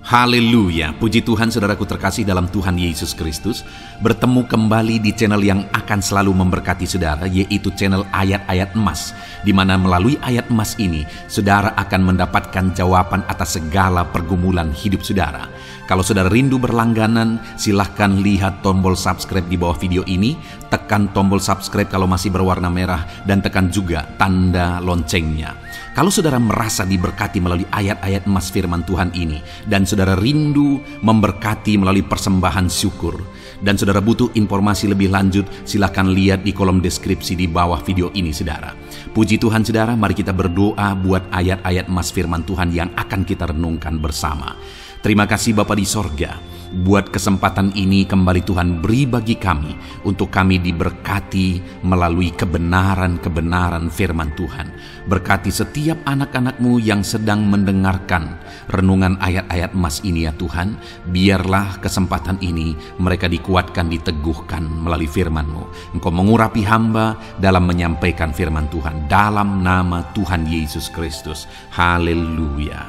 Haleluya, puji Tuhan saudaraku terkasih dalam Tuhan Yesus Kristus. Bertemu kembali di channel yang akan selalu memberkati saudara, yaitu channel Ayat-Ayat Emas, di mana melalui ayat emas ini, saudara akan mendapatkan jawaban atas segala pergumulan hidup saudara. Kalau saudara rindu berlangganan, silahkan lihat tombol subscribe di bawah video ini, tekan tombol subscribe kalau masih berwarna merah, dan tekan juga tanda loncengnya. Kalau saudara merasa diberkati melalui ayat-ayat emas firman Tuhan ini, dan saudara rindu memberkati melalui persembahan syukur, dan saudara butuh informasi lebih lanjut, silakan lihat di kolom deskripsi di bawah video ini saudara. Puji Tuhan saudara, mari kita berdoa buat ayat-ayat emas firman Tuhan yang akan kita renungkan bersama. Terima kasih Bapa di sorga, buat kesempatan ini kembali Tuhan beri bagi kami, untuk kami diberkati melalui kebenaran-kebenaran firman Tuhan. Berkati setiap anak-anak-Mu yang sedang mendengarkan renungan ayat-ayat emas ini ya Tuhan. Biarlah kesempatan ini mereka dikuatkan, diteguhkan melalui firman-Mu. Engkau mengurapi hamba dalam menyampaikan firman Tuhan. Dalam nama Tuhan Yesus Kristus. Haleluya.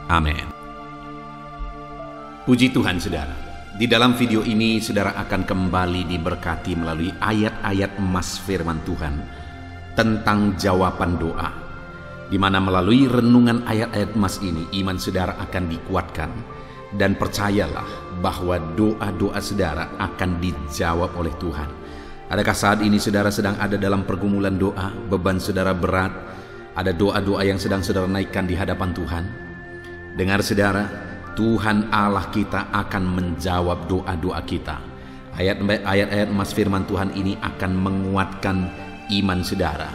Amin. Puji Tuhan saudara, di dalam video ini saudara akan kembali diberkati melalui ayat-ayat emas firman Tuhan tentang jawaban doa, di mana melalui renungan ayat-ayat emas ini iman saudara akan dikuatkan, dan percayalah bahwa doa-doa saudara akan dijawab oleh Tuhan. Adakah saat ini saudara sedang ada dalam pergumulan doa, beban saudara berat, ada doa-doa yang sedang saudara naikkan di hadapan Tuhan? Dengar saudara, Tuhan Allah kita akan menjawab doa-doa kita. Ayat-ayat emas firman Tuhan ini akan menguatkan iman saudara,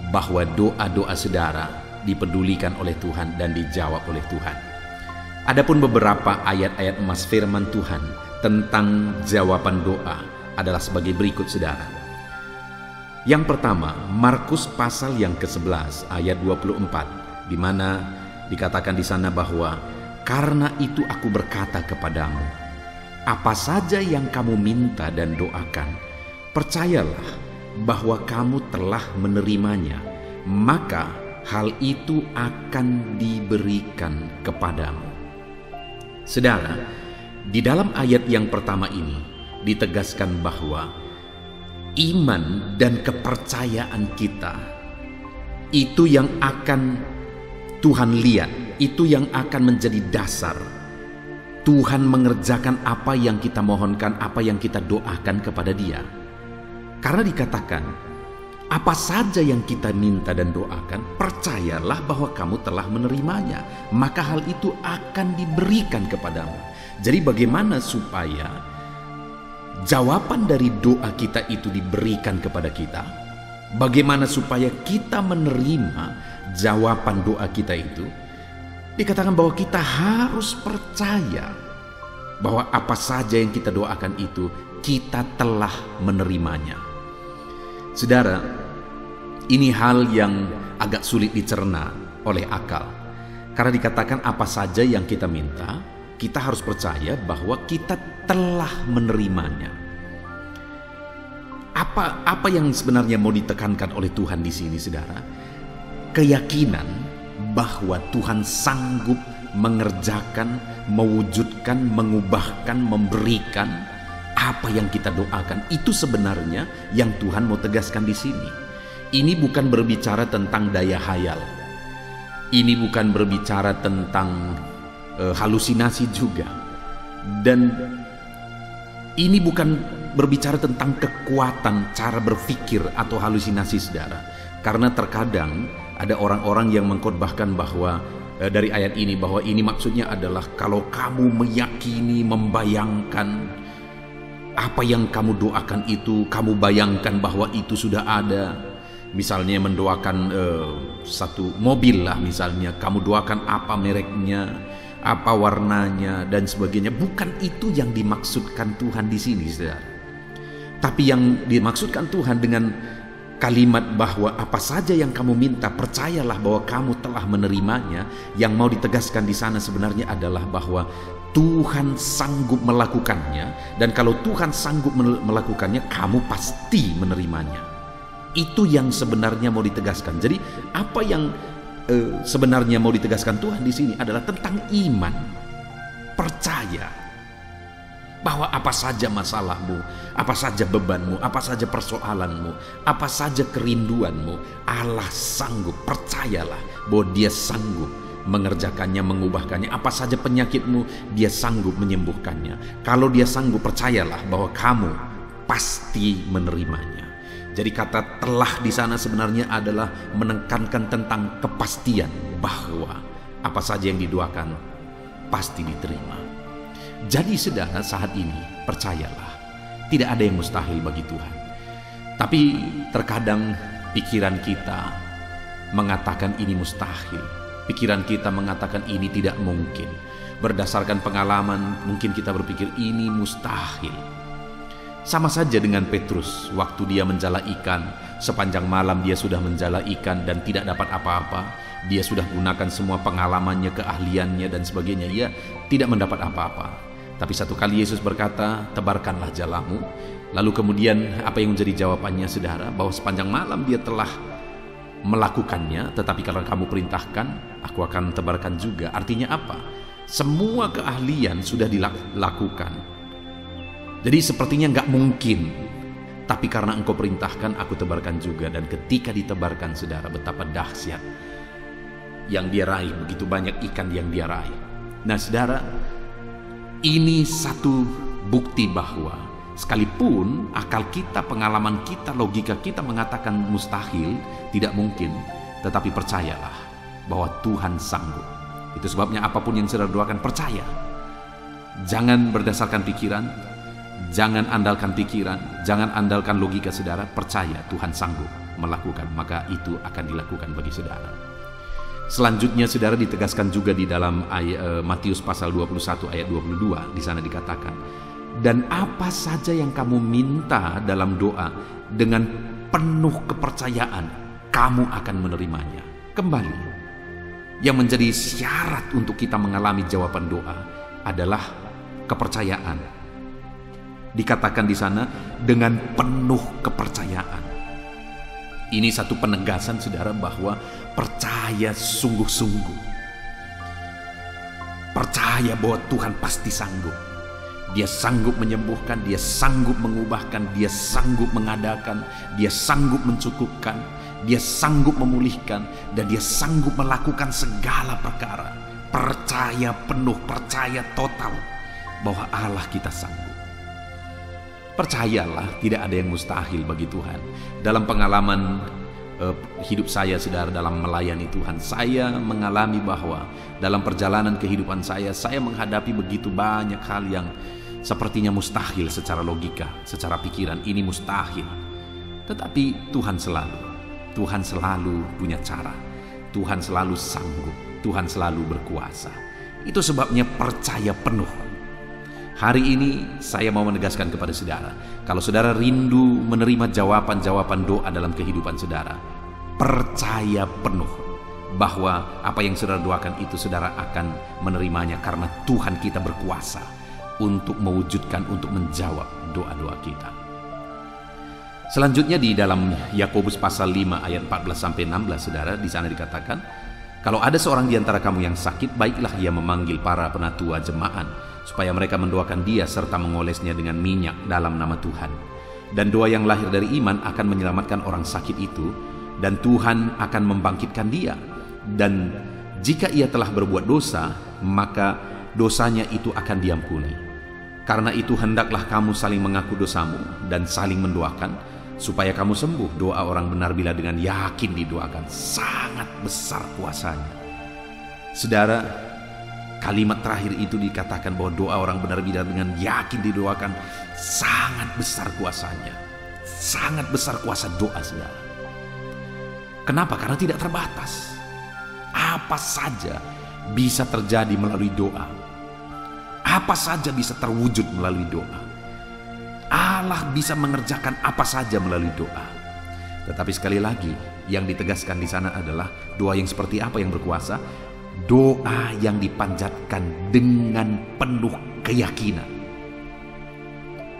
bahwa doa-doa saudara dipedulikan oleh Tuhan dan dijawab oleh Tuhan. Adapun beberapa ayat-ayat emas firman Tuhan tentang jawaban doa adalah sebagai berikut saudara. Yang pertama, Markus pasal yang ke-11 ayat 24, di mana dikatakan di sana bahwa karena itu aku berkata kepadamu, apa saja yang kamu minta dan doakan, percayalah bahwa kamu telah menerimanya, maka hal itu akan diberikan kepadamu. Saudara, di dalam ayat yang pertama ini ditegaskan bahwa iman dan kepercayaan kita itu yang akan Tuhan lihat, itu yang akan menjadi dasar Tuhan mengerjakan apa yang kita mohonkan, apa yang kita doakan kepada Dia. Karena dikatakan, apa saja yang kita minta dan doakan, percayalah bahwa kamu telah menerimanya, maka hal itu akan diberikan kepadamu. Jadi bagaimana supaya jawaban dari doa kita itu diberikan kepada kita? Bagaimana supaya kita menerima jawaban doa kita itu? Dikatakan bahwa kita harus percaya bahwa apa saja yang kita doakan itu kita telah menerimanya. Saudara, ini hal yang agak sulit dicerna oleh akal. Karena dikatakan apa saja yang kita minta, kita harus percaya bahwa kita telah menerimanya. Apa yang sebenarnya mau ditekankan oleh Tuhan di sini, saudara? Keyakinan bahwa Tuhan sanggup mengerjakan, mewujudkan, mengubahkan, memberikan apa yang kita doakan. Itu sebenarnya yang Tuhan mau tegaskan di sini. Ini bukan berbicara tentang daya hayal. Ini bukan berbicara tentang halusinasi juga. Dan ini bukan berbicara tentang kekuatan cara berpikir atau halusinasi saudara. Karena terkadang ada orang-orang yang mengkhotbahkan bahwa dari ayat ini, bahwa ini maksudnya adalah kalau kamu meyakini, membayangkan apa yang kamu doakan itu, kamu bayangkan bahwa itu sudah ada. Misalnya mendoakan satu mobil lah misalnya, kamu doakan apa mereknya, apa warnanya dan sebagainya. Bukan itu yang dimaksudkan Tuhan di sini, saudara. Tapi yang dimaksudkan Tuhan dengan kalimat bahwa apa saja yang kamu minta, percayalah bahwa kamu telah menerimanya, yang mau ditegaskan di sana sebenarnya adalah bahwa Tuhan sanggup melakukannya, dan kalau Tuhan sanggup melakukannya, kamu pasti menerimanya. Itu yang sebenarnya mau ditegaskan. Jadi apa yang sebenarnya mau ditegaskan Tuhan di sini adalah tentang iman. percaya bahwa apa saja masalahmu, apa saja bebanmu, apa saja persoalanmu, apa saja kerinduanmu, Allah sanggup. Percayalah bahwa Dia sanggup mengerjakannya, mengubahkannya. Apa saja penyakitmu, Dia sanggup menyembuhkannya. Kalau Dia sanggup, percayalah bahwa kamu pasti menerimanya. Jadi kata telah di sana sebenarnya adalah menekankan tentang kepastian bahwa apa saja yang didoakan pasti diterima. Jadi saudara, saat ini percayalah, tidak ada yang mustahil bagi Tuhan. Tapi terkadang pikiran kita mengatakan ini mustahil. Pikiran kita mengatakan ini tidak mungkin. Berdasarkan pengalaman mungkin kita berpikir ini mustahil. Sama saja dengan Petrus, waktu dia menjala ikan, sepanjang malam dia sudah menjala ikan dan tidak dapat apa-apa. Dia sudah gunakan semua pengalamannya, keahliannya dan sebagainya, ia tidak mendapat apa-apa. Tapi satu kali Yesus berkata, tebarkanlah jalamu. Lalu kemudian apa yang menjadi jawabannya saudara? Bahwa sepanjang malam dia telah melakukannya, tetapi kalau kamu perintahkan, aku akan tebarkan juga. Artinya apa? Semua keahlian sudah dilakukan. Jadi sepertinya nggak mungkin, tapi karena engkau perintahkan, aku tebarkan juga. Dan ketika ditebarkan saudara, betapa dahsyat yang dia raih, begitu banyak ikan yang dia raih. Nah saudara, ini satu bukti bahwa sekalipun akal kita, pengalaman kita, logika kita mengatakan mustahil, tidak mungkin, tetapi percayalah bahwa Tuhan sanggup. Itu sebabnya apapun yang saudara doakan, percaya. Jangan berdasarkan pikiran, jangan andalkan pikiran, jangan andalkan logika saudara, percaya Tuhan sanggup melakukan, maka itu akan dilakukan bagi saudara. Selanjutnya saudara, ditegaskan juga di dalam Matius pasal 21 ayat 22, di sana dikatakan, dan apa saja yang kamu minta dalam doa dengan penuh kepercayaan, kamu akan menerimanya. Kembali, yang menjadi syarat untuk kita mengalami jawaban doa adalah kepercayaan. Dikatakan di sana dengan penuh kepercayaan. Ini satu penegasan saudara bahwa percaya sungguh-sungguh. Percaya bahwa Tuhan pasti sanggup. Dia sanggup menyembuhkan, Dia sanggup mengubahkan, Dia sanggup mengadakan, Dia sanggup mencukupkan, Dia sanggup memulihkan, dan Dia sanggup melakukan segala perkara. Percaya penuh, percaya total bahwa Allah kita sanggup. Percayalah, tidak ada yang mustahil bagi Tuhan. Dalam pengalaman hidup saya saudara, dalam melayani Tuhan, saya mengalami bahwa dalam perjalanan kehidupan saya menghadapi begitu banyak hal yang sepertinya mustahil secara logika, secara pikiran, ini mustahil. Tetapi Tuhan selalu punya cara. Tuhan selalu sanggup, Tuhan selalu berkuasa. Itu sebabnya percaya penuh. Hari ini saya mau menegaskan kepada saudara, kalau saudara rindu menerima jawaban-jawaban doa dalam kehidupan saudara, percaya penuh bahwa apa yang saudara doakan itu saudara akan menerimanya, karena Tuhan kita berkuasa untuk mewujudkan, untuk menjawab doa-doa kita. Selanjutnya di dalam Yakobus pasal 5 ayat 14-16 saudara, di sana dikatakan, kalau ada seorang di antara kamu yang sakit, baiklah ia memanggil para penatua jemaat supaya mereka mendoakan dia serta mengolesnya dengan minyak dalam nama Tuhan. Dan doa yang lahir dari iman akan menyelamatkan orang sakit itu, dan Tuhan akan membangkitkan dia. Dan jika ia telah berbuat dosa, maka dosanya itu akan diampuni. Karena itu hendaklah kamu saling mengaku dosamu dan saling mendoakan supaya kamu sembuh. Doa orang benar bila dengan yakin didoakan sangat besar kuasanya. Saudara, kalimat terakhir itu dikatakan bahwa doa orang benar bila dengan yakin didoakan sangat besar kuasanya. Sangat besar kuasa doa saudara. Kenapa? Karena tidak terbatas. Apa saja bisa terjadi melalui doa. Apa saja bisa terwujud melalui doa. Allah bisa mengerjakan apa saja melalui doa. Tetapi sekali lagi, yang ditegaskan di sana adalah doa yang seperti apa yang berkuasa? Doa yang dipanjatkan dengan penuh keyakinan.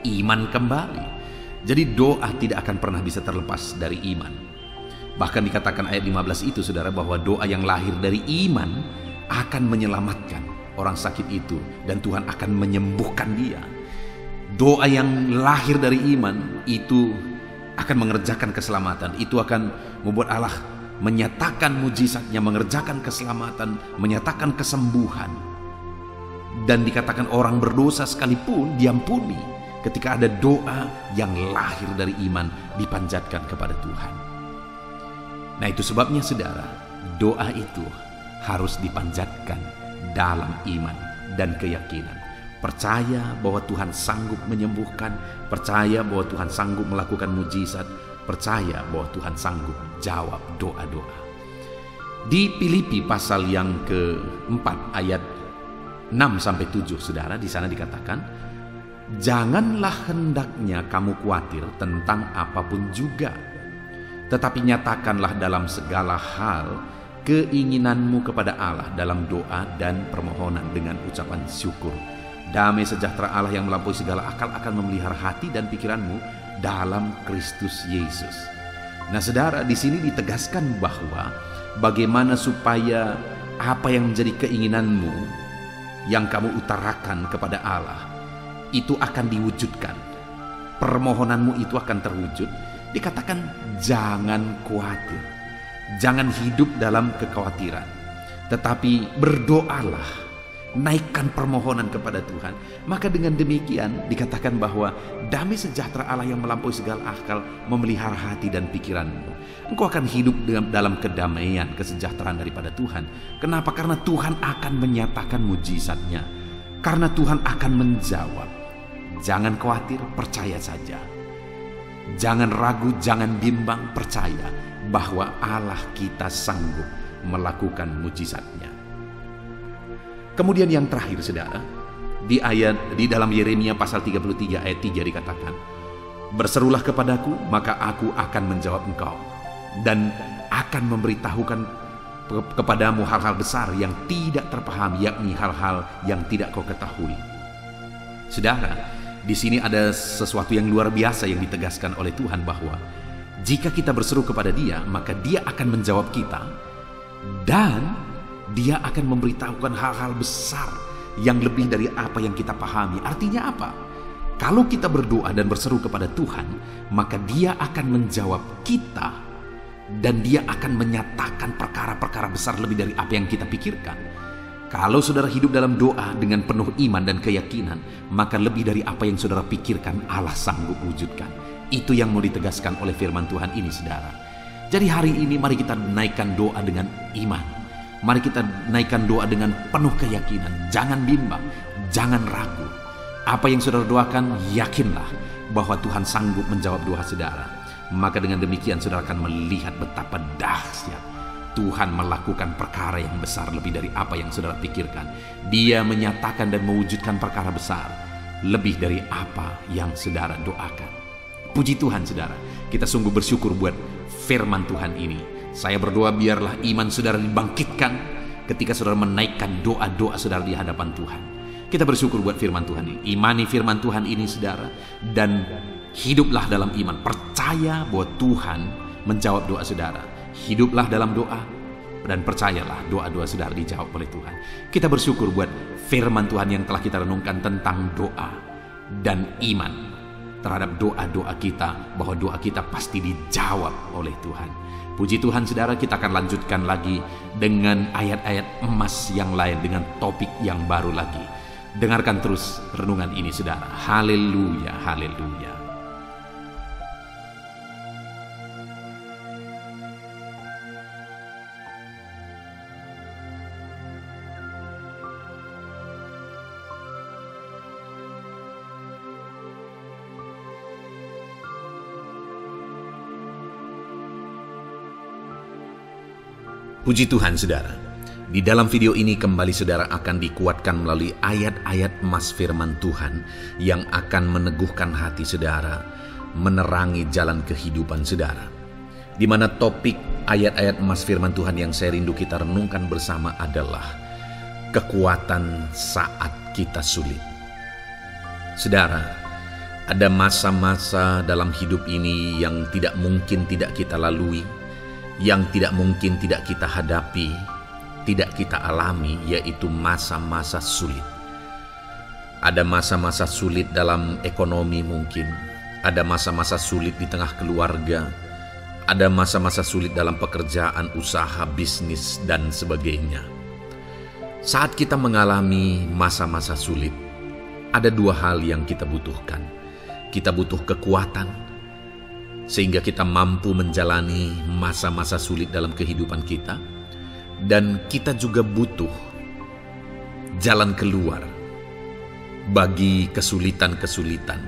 Iman kembali. Jadi doa tidak akan pernah bisa terlepas dari iman. Bahkan dikatakan ayat 15 itu saudara, bahwa doa yang lahir dari iman akan menyelamatkan orang sakit itu dan Tuhan akan menyembuhkan dia. Doa yang lahir dari iman itu akan mengerjakan keselamatan. Itu akan membuat Allah menyatakan mujizatnya, mengerjakan keselamatan, menyatakan kesembuhan. Dan dikatakan orang berdosa sekalipun diampuni ketika ada doa yang lahir dari iman dipanjatkan kepada Tuhan. Nah, itu sebabnya saudara, doa itu harus dipanjatkan dalam iman dan keyakinan. Percaya bahwa Tuhan sanggup menyembuhkan, percaya bahwa Tuhan sanggup melakukan mujizat, percaya bahwa Tuhan sanggup jawab doa-doa. Di Filipi pasal yang keempat ayat 6-7, saudara, di sana dikatakan, janganlah hendaknya kamu khawatir tentang apapun juga, tetapi nyatakanlah dalam segala hal keinginanmu kepada Allah dalam doa dan permohonan dengan ucapan syukur. Damai sejahtera Allah yang melampaui segala akal akan memelihara hati dan pikiranmu dalam Kristus Yesus. Nah, saudara, di sini ditegaskan bahwa bagaimana supaya apa yang menjadi keinginanmu yang kamu utarakan kepada Allah itu akan diwujudkan. Permohonanmu itu akan terwujud. Dikatakan jangan khawatir. Jangan hidup dalam kekhawatiran. Tetapi berdoalah. Naikkan permohonan kepada Tuhan. Maka dengan demikian dikatakan bahwa damai sejahtera Allah yang melampaui segala akal memelihara hati dan pikiranmu. Engkau akan hidup dalam kedamaian, kesejahteraan daripada Tuhan. Kenapa? Karena Tuhan akan menyatakan mujizatnya. Karena Tuhan akan menjawab. Jangan khawatir, percaya saja. Jangan ragu, jangan bimbang, percaya bahwa Allah kita sanggup melakukan mujizatnya. Kemudian yang terakhir, saudara, di dalam Yeremia pasal 33 ayat 3 dikatakan, berserulah kepadaku, maka aku akan menjawab engkau dan akan memberitahukan kepadamu hal-hal besar yang tidak terpahami, yakni hal-hal yang tidak kau ketahui. Saudara, di sini ada sesuatu yang luar biasa yang ditegaskan oleh Tuhan, bahwa jika kita berseru kepada Dia, maka Dia akan menjawab kita dan Dia akan memberitahukan hal-hal besar yang lebih dari apa yang kita pahami. Artinya apa? Kalau kita berdoa dan berseru kepada Tuhan, maka Dia akan menjawab kita dan Dia akan menyatakan perkara-perkara besar lebih dari apa yang kita pikirkan. Kalau saudara hidup dalam doa dengan penuh iman dan keyakinan, maka lebih dari apa yang saudara pikirkan Allah sanggup wujudkan. Itu yang mau ditegaskan oleh firman Tuhan ini, saudara. Jadi hari ini mari kita naikkan doa dengan iman. Mari kita naikkan doa dengan penuh keyakinan. Jangan bimbang, jangan ragu. Apa yang saudara doakan, yakinlah bahwa Tuhan sanggup menjawab doa saudara. Maka dengan demikian saudara akan melihat betapa dahsyat Tuhan melakukan perkara yang besar lebih dari apa yang saudara pikirkan. Dia menyatakan dan mewujudkan perkara besar lebih dari apa yang saudara doakan. Puji Tuhan, saudara. Kita sungguh bersyukur buat firman Tuhan ini. Saya berdoa biarlah iman saudara dibangkitkan ketika saudara menaikkan doa-doa saudara di hadapan Tuhan. Kita bersyukur buat firman Tuhan ini. Imani firman Tuhan ini, saudara, dan hiduplah dalam iman. Percaya bahwa Tuhan menjawab doa saudara. Hiduplah dalam doa dan percayalah doa-doa saudara dijawab oleh Tuhan. Kita bersyukur buat firman Tuhan yang telah kita renungkan tentang doa dan iman terhadap doa-doa kita, bahwa doa kita pasti dijawab oleh Tuhan. Puji Tuhan, saudara, kita akan lanjutkan lagi dengan ayat-ayat emas yang lain, dengan topik yang baru lagi. Dengarkan terus renungan ini, saudara. Haleluya, haleluya. Puji Tuhan, saudara. Di dalam video ini kembali saudara akan dikuatkan melalui ayat-ayat emas firman Tuhan yang akan meneguhkan hati saudara, menerangi jalan kehidupan saudara. Di mana topik ayat-ayat emas firman Tuhan yang saya rindu kita renungkan bersama adalah kekuatan saat kita sulit. Saudara, ada masa-masa dalam hidup ini yang tidak mungkin tidak kita lalui, yang tidak mungkin tidak kita hadapi, tidak kita alami, yaitu masa-masa sulit. Ada masa-masa sulit dalam ekonomi mungkin, ada masa-masa sulit di tengah keluarga, ada masa-masa sulit dalam pekerjaan, usaha, bisnis, dan sebagainya. Saat kita mengalami masa-masa sulit, ada dua hal yang kita butuhkan. Kita butuh kekuatan, sehingga kita mampu menjalani masa-masa sulit dalam kehidupan kita. Dan kita juga butuh jalan keluar bagi kesulitan-kesulitan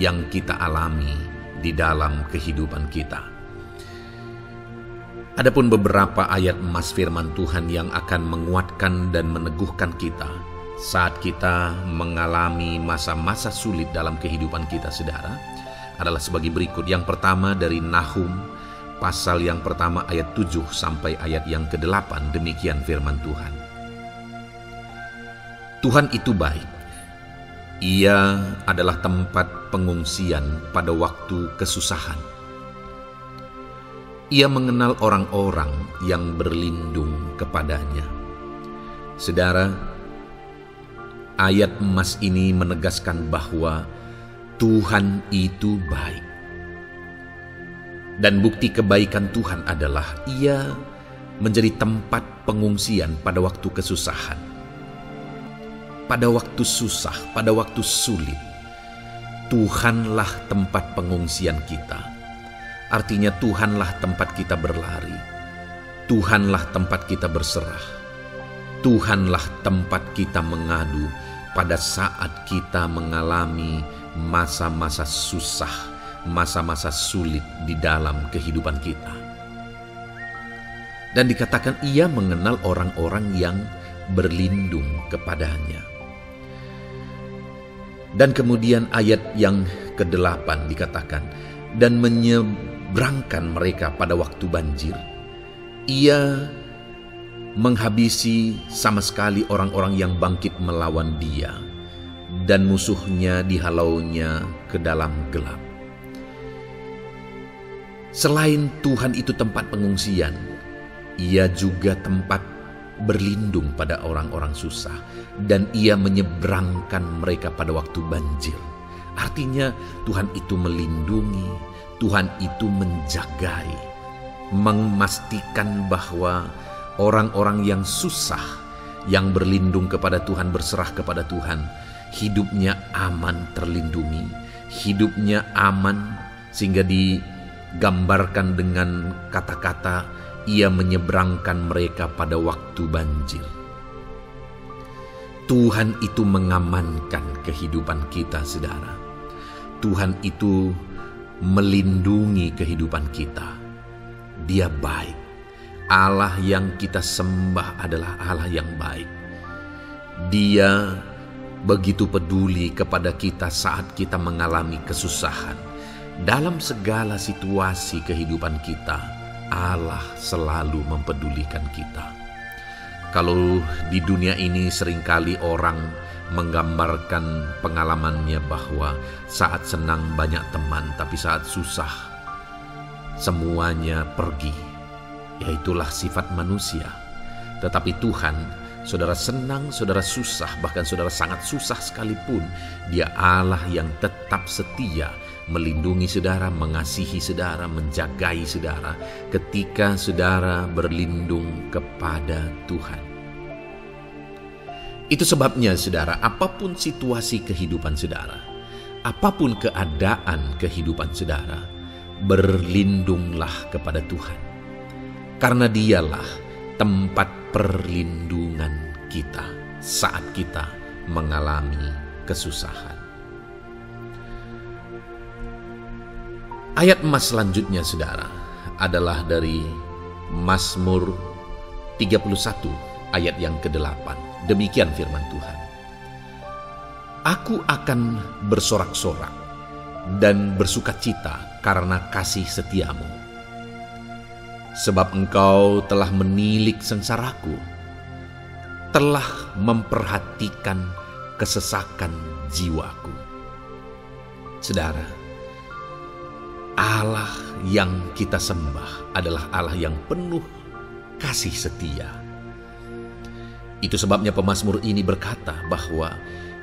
yang kita alami di dalam kehidupan kita. Adapun beberapa ayat emas firman Tuhan yang akan menguatkan dan meneguhkan kita saat kita mengalami masa-masa sulit dalam kehidupan kita, saudara, adalah sebagai berikut. Yang pertama dari Nahum, pasal yang pertama ayat 7 sampai ayat yang ke-8, demikian firman Tuhan. Tuhan itu baik. Ia adalah tempat pengungsian pada waktu kesusahan. Ia mengenal orang-orang yang berlindung kepadanya. Saudara, ayat emas ini menegaskan bahwa Tuhan itu baik. Dan bukti kebaikan Tuhan adalah Ia menjadi tempat pengungsian pada waktu kesusahan. Pada waktu susah, pada waktu sulit, Tuhanlah tempat pengungsian kita. Artinya Tuhanlah tempat kita berlari. Tuhanlah tempat kita berserah. Tuhanlah tempat kita mengadu pada saat kita mengalami masa-masa susah, masa-masa sulit di dalam kehidupan kita. Dan dikatakan Ia mengenal orang-orang yang berlindung kepadanya. Dan kemudian ayat yang ke-8 dikatakan, dan menyeberangkan mereka pada waktu banjir. Ia menghabisi sama sekali orang-orang yang bangkit melawan Dia, dan musuhnya dihalaunya ke dalam gelap. Selain Tuhan itu tempat pengungsian, Ia juga tempat berlindung pada orang-orang susah, dan Ia menyeberangkan mereka pada waktu banjir. Artinya Tuhan itu melindungi, Tuhan itu menjagai, memastikan bahwa orang-orang yang susah, yang berlindung kepada Tuhan, berserah kepada Tuhan, hidupnya aman, terlindungi, hidupnya aman, sehingga digambarkan dengan kata-kata Ia menyeberangkan mereka pada waktu banjir. Tuhan itu mengamankan kehidupan kita, saudara. Tuhan itu melindungi kehidupan kita. Dia baik. Allah yang kita sembah adalah Allah yang baik. Dia begitu peduli kepada kita saat kita mengalami kesusahan. Dalam segala situasi kehidupan kita, Allah selalu mempedulikan kita. Kalau di dunia ini seringkali orang menggambarkan pengalamannya bahwa saat senang banyak teman, tapi saat susah semuanya pergi. Ya, itulah sifat manusia. Tetapi Tuhan, saudara senang, saudara susah, bahkan saudara sangat susah sekalipun, Dia Allah yang tetap setia, melindungi saudara, mengasihi saudara, menjagai saudara ketika saudara berlindung kepada Tuhan. Itu sebabnya saudara, apapun situasi kehidupan saudara, apapun keadaan kehidupan saudara, berlindunglah kepada Tuhan. Karena Dialah tempat perlindungan kita saat kita mengalami kesusahan. Ayat emas selanjutnya, saudara, adalah dari Mazmur 31 ayat yang ke-8. Demikian firman Tuhan. Aku akan bersorak-sorak dan bersukacita karena kasih setiamu. Sebab Engkau telah menilik sengsaraku, telah memperhatikan kesesakan jiwaku. Saudara, Allah yang kita sembah adalah Allah yang penuh kasih setia. Itu sebabnya pemazmur ini berkata bahwa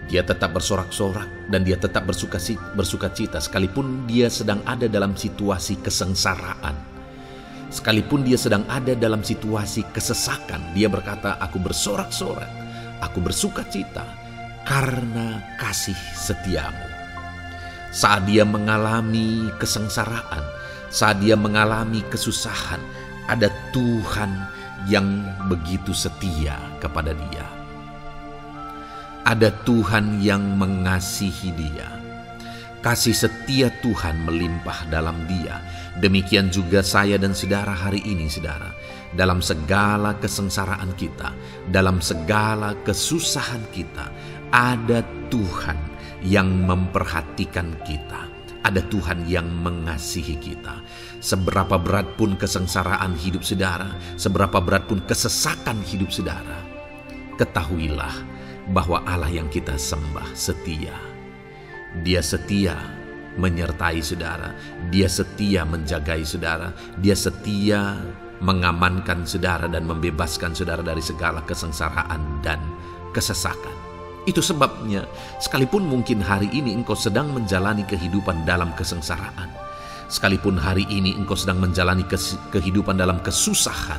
dia tetap bersorak-sorak dan dia tetap bersuka cita sekalipun dia sedang ada dalam situasi kesengsaraan. Sekalipun dia sedang ada dalam situasi kesesakan, dia berkata, aku bersorak-sorak, aku bersuka cita karena kasih setiamu. Saat dia mengalami kesengsaraan, saat dia mengalami kesusahan, ada Tuhan yang begitu setia kepada dia. Ada Tuhan yang mengasihi dia. Kasih setia Tuhan melimpah dalam dia. Demikian juga saya dan saudara hari ini, saudara. Dalam segala kesengsaraan kita, dalam segala kesusahan kita, ada Tuhan yang memperhatikan kita. Ada Tuhan yang mengasihi kita. Seberapa berat pun kesengsaraan hidup saudara, seberapa berat pun kesesakan hidup saudara, ketahuilah bahwa Allah yang kita sembah setia. Dia setia menyertai saudara, dia setia menjagai saudara, dia setia mengamankan saudara dan membebaskan saudara dari segala kesengsaraan dan kesesakan. Itu sebabnya sekalipun mungkin hari ini engkau sedang menjalani kehidupan dalam kesengsaraan, sekalipun hari ini engkau sedang menjalani kehidupan dalam kesusahan,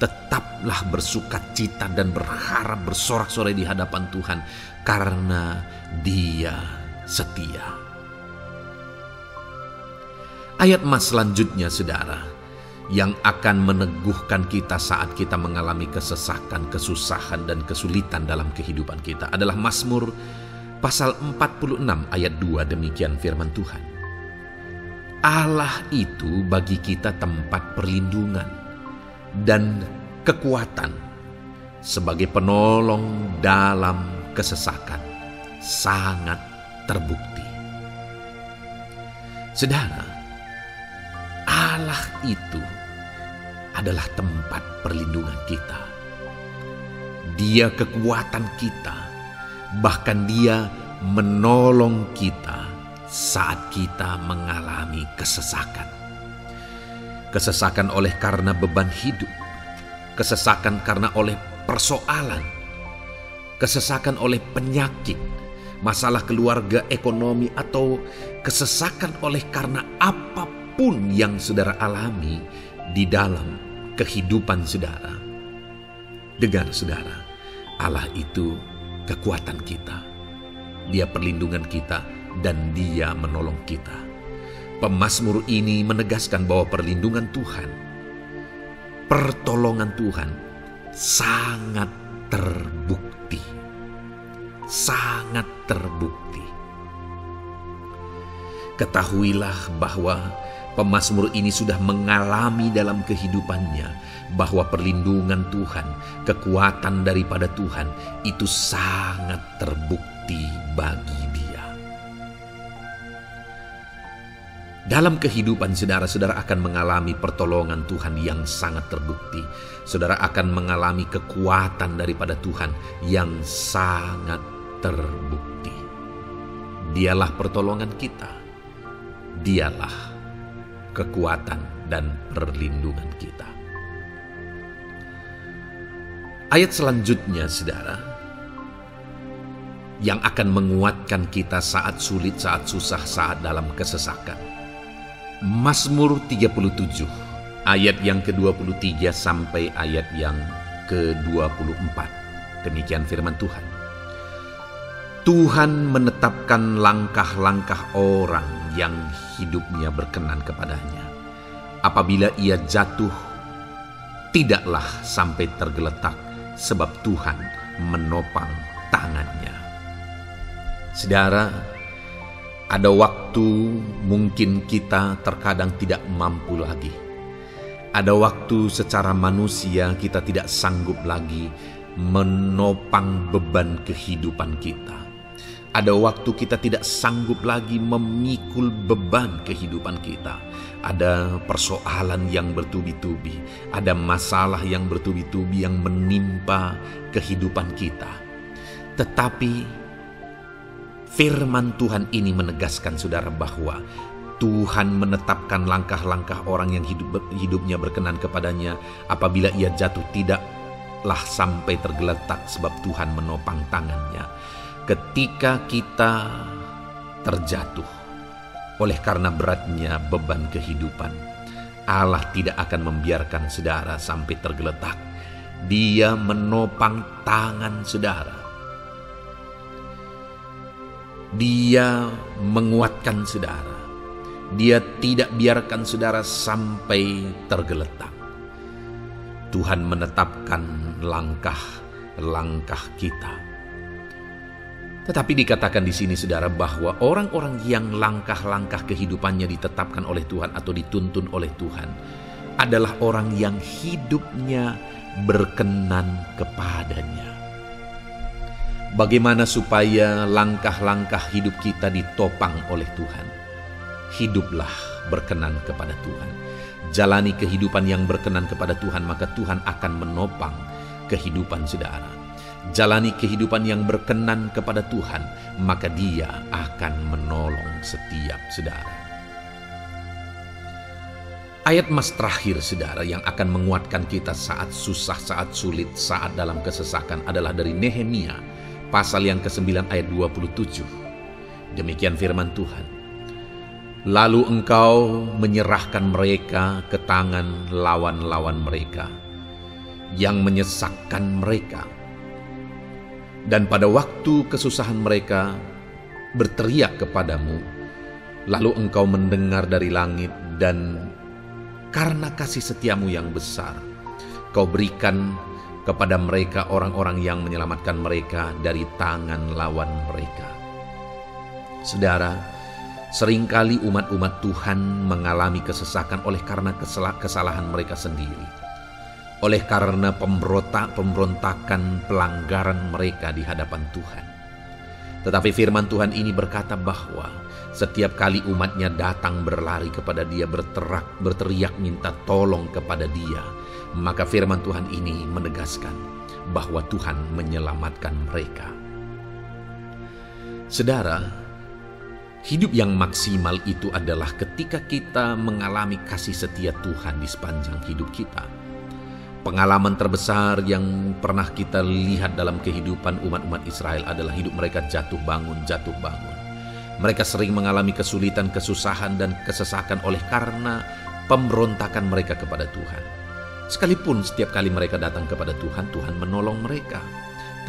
tetaplah bersuka cita dan berharap bersorak-sorai di hadapan Tuhan karena Dia setia. Ayat mas selanjutnya, saudara, yang akan meneguhkan kita saat kita mengalami kesesakan, kesusahan, dan kesulitan dalam kehidupan kita adalah Mazmur pasal 46 ayat 2. Demikian firman Tuhan. Allah itu bagi kita tempat perlindungan dan kekuatan sebagai penolong dalam kesesakan, sangat terbukti. Saudara, Allah itu adalah tempat perlindungan kita. Dia kekuatan kita, bahkan Dia menolong kita saat kita mengalami kesesakan. Kesesakan oleh karena beban hidup, kesesakan karena oleh persoalan, kesesakan oleh penyakit, masalah keluarga, ekonomi, atau kesesakan oleh karena apapun yang saudara alami di dalam kehidupan saudara. Dengar saudara, Allah itu kekuatan kita, Dia perlindungan kita, dan Dia menolong kita. Pemazmur ini menegaskan bahwa perlindungan Tuhan, pertolongan Tuhan sangat terbukti. Sangat terbukti. Ketahuilah bahwa pemazmur ini sudah mengalami dalam kehidupannya bahwa perlindungan Tuhan, kekuatan daripada Tuhan itu sangat terbukti bagi dia. Dalam kehidupan saudara-saudara akan mengalami pertolongan Tuhan yang sangat terbukti. Saudara akan mengalami kekuatan daripada Tuhan yang sangat terbukti. Dialah pertolongan kita. Dialah kekuatan dan perlindungan kita. Ayat selanjutnya, saudara, yang akan menguatkan kita saat sulit, saat susah, saat dalam kesesakan. Mazmur 37 ayat yang ke-23 sampai ayat yang ke-24. Demikian firman Tuhan. Tuhan menetapkan langkah-langkah orang yang hidupnya berkenan kepadanya. Apabila ia jatuh, tidaklah sampai tergeletak, sebab Tuhan menopang tangannya. Saudara, ada waktu mungkin kita terkadang tidak mampu lagi. Ada waktu secara manusia kita tidak sanggup lagi menopang beban kehidupan kita. Ada waktu kita tidak sanggup lagi memikul beban kehidupan kita. Ada persoalan yang bertubi-tubi, ada masalah yang bertubi-tubi yang menimpa kehidupan kita. Tetapi firman Tuhan ini menegaskan saudara bahwa Tuhan menetapkan langkah-langkah orang yang hidupnya berkenan kepadanya. Apabila ia jatuh, tidak takutlah sampai tergeletak, sebab Tuhan menopang tangannya ketika kita terjatuh. Oleh karena beratnya beban kehidupan, Allah tidak akan membiarkan saudara sampai tergeletak. Dia menopang tangan saudara. Dia menguatkan saudara. Dia tidak biarkan saudara sampai tergeletak. Tuhan menetapkan langkah-langkah kita. Tetapi dikatakan di sini saudara bahwa orang-orang yang langkah-langkah kehidupannya ditetapkan oleh Tuhan atau dituntun oleh Tuhan adalah orang yang hidupnya berkenan kepadanya. Bagaimana supaya langkah-langkah hidup kita ditopang oleh Tuhan? Hiduplah berkenan kepada Tuhan. Jalani kehidupan yang berkenan kepada Tuhan, maka Tuhan akan menopang kehidupan saudara. Jalani kehidupan yang berkenan kepada Tuhan, maka Dia akan menolong setiap saudara. Ayat mas terakhir saudara yang akan menguatkan kita saat susah, saat sulit, saat dalam kesesakan adalah dari Nehemia pasal yang ke-9 ayat 27. Demikian firman Tuhan. Lalu engkau menyerahkan mereka ke tangan lawan-lawan mereka yang menyesakkan mereka. Dan pada waktu kesusahan mereka berteriak kepadamu, lalu engkau mendengar dari langit, dan karena kasih setiamu yang besar, kau berikan kepada mereka orang-orang yang menyelamatkan mereka dari tangan lawan mereka. Saudara, seringkali umat-umat Tuhan mengalami kesesakan oleh karena kesalahan mereka sendiri. Oleh karena pemberontakan, pelanggaran mereka di hadapan Tuhan. Tetapi firman Tuhan ini berkata bahwa setiap kali umatnya datang berlari kepada Dia, berteriak minta tolong kepada Dia, maka firman Tuhan ini menegaskan bahwa Tuhan menyelamatkan mereka. Saudara, hidup yang maksimal itu adalah ketika kita mengalami kasih setia Tuhan di sepanjang hidup kita. Pengalaman terbesar yang pernah kita lihat dalam kehidupan umat-umat Israel adalah hidup mereka jatuh bangun. Mereka sering mengalami kesulitan, kesusahan, dan kesesakan oleh karena pemberontakan mereka kepada Tuhan. Sekalipun setiap kali mereka datang kepada Tuhan, Tuhan menolong mereka.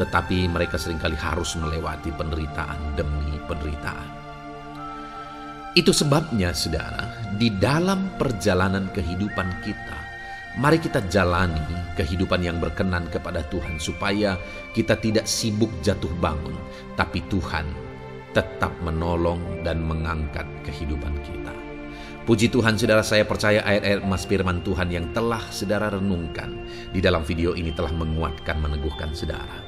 Tetapi mereka seringkali harus melewati penderitaan demi penderitaan. Itu sebabnya, saudara, di dalam perjalanan kehidupan kita, mari kita jalani kehidupan yang berkenan kepada Tuhan supaya kita tidak sibuk jatuh bangun, tapi Tuhan tetap menolong dan mengangkat kehidupan kita. Puji Tuhan saudara, saya percaya ayat-ayat mas firman Tuhan yang telah saudara renungkan di dalam video ini telah menguatkan, meneguhkan saudara.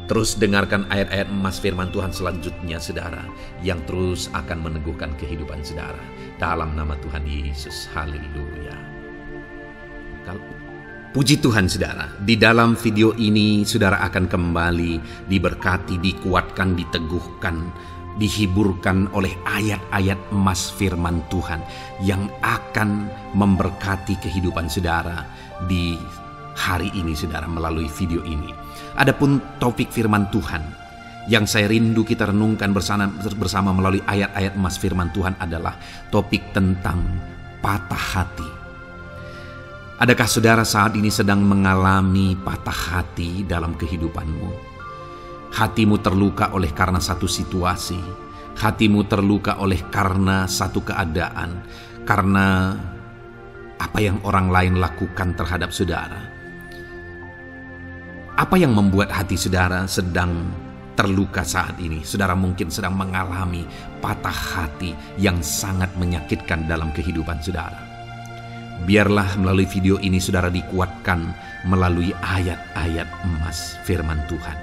Terus dengarkan ayat-ayat mas firman Tuhan selanjutnya saudara, yang terus akan meneguhkan kehidupan saudara. Dalam nama Tuhan Yesus, haleluya. Puji Tuhan saudara, di dalam video ini saudara akan kembali diberkati, dikuatkan, diteguhkan, dihiburkan oleh ayat-ayat emas firman Tuhan yang akan memberkati kehidupan saudara di hari ini saudara melalui video ini. Adapun topik firman Tuhan yang saya rindu kita renungkan bersama melalui ayat-ayat emas firman Tuhan adalah topik tentang patah hati. Adakah saudara saat ini sedang mengalami patah hati dalam kehidupanmu? Hatimu terluka oleh karena satu situasi. Hatimu terluka oleh karena satu keadaan. Karena apa yang orang lain lakukan terhadap saudara. Apa yang membuat hati saudara sedang terluka saat ini? Saudara mungkin sedang mengalami patah hati yang sangat menyakitkan dalam kehidupan saudara. Biarlah melalui video ini saudara dikuatkan melalui ayat-ayat emas firman Tuhan.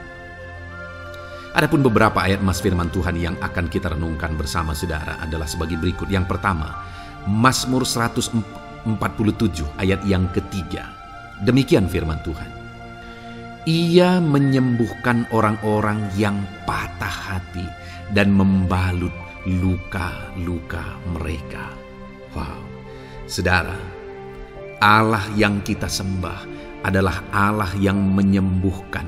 Adapun beberapa ayat emas firman Tuhan yang akan kita renungkan bersama saudara adalah sebagai berikut. Yang pertama, Mazmur 147 ayat yang ketiga. Demikian firman Tuhan. Ia menyembuhkan orang-orang yang patah hati dan membalut luka-luka mereka. Wow, saudara, Allah yang kita sembah adalah Allah yang menyembuhkan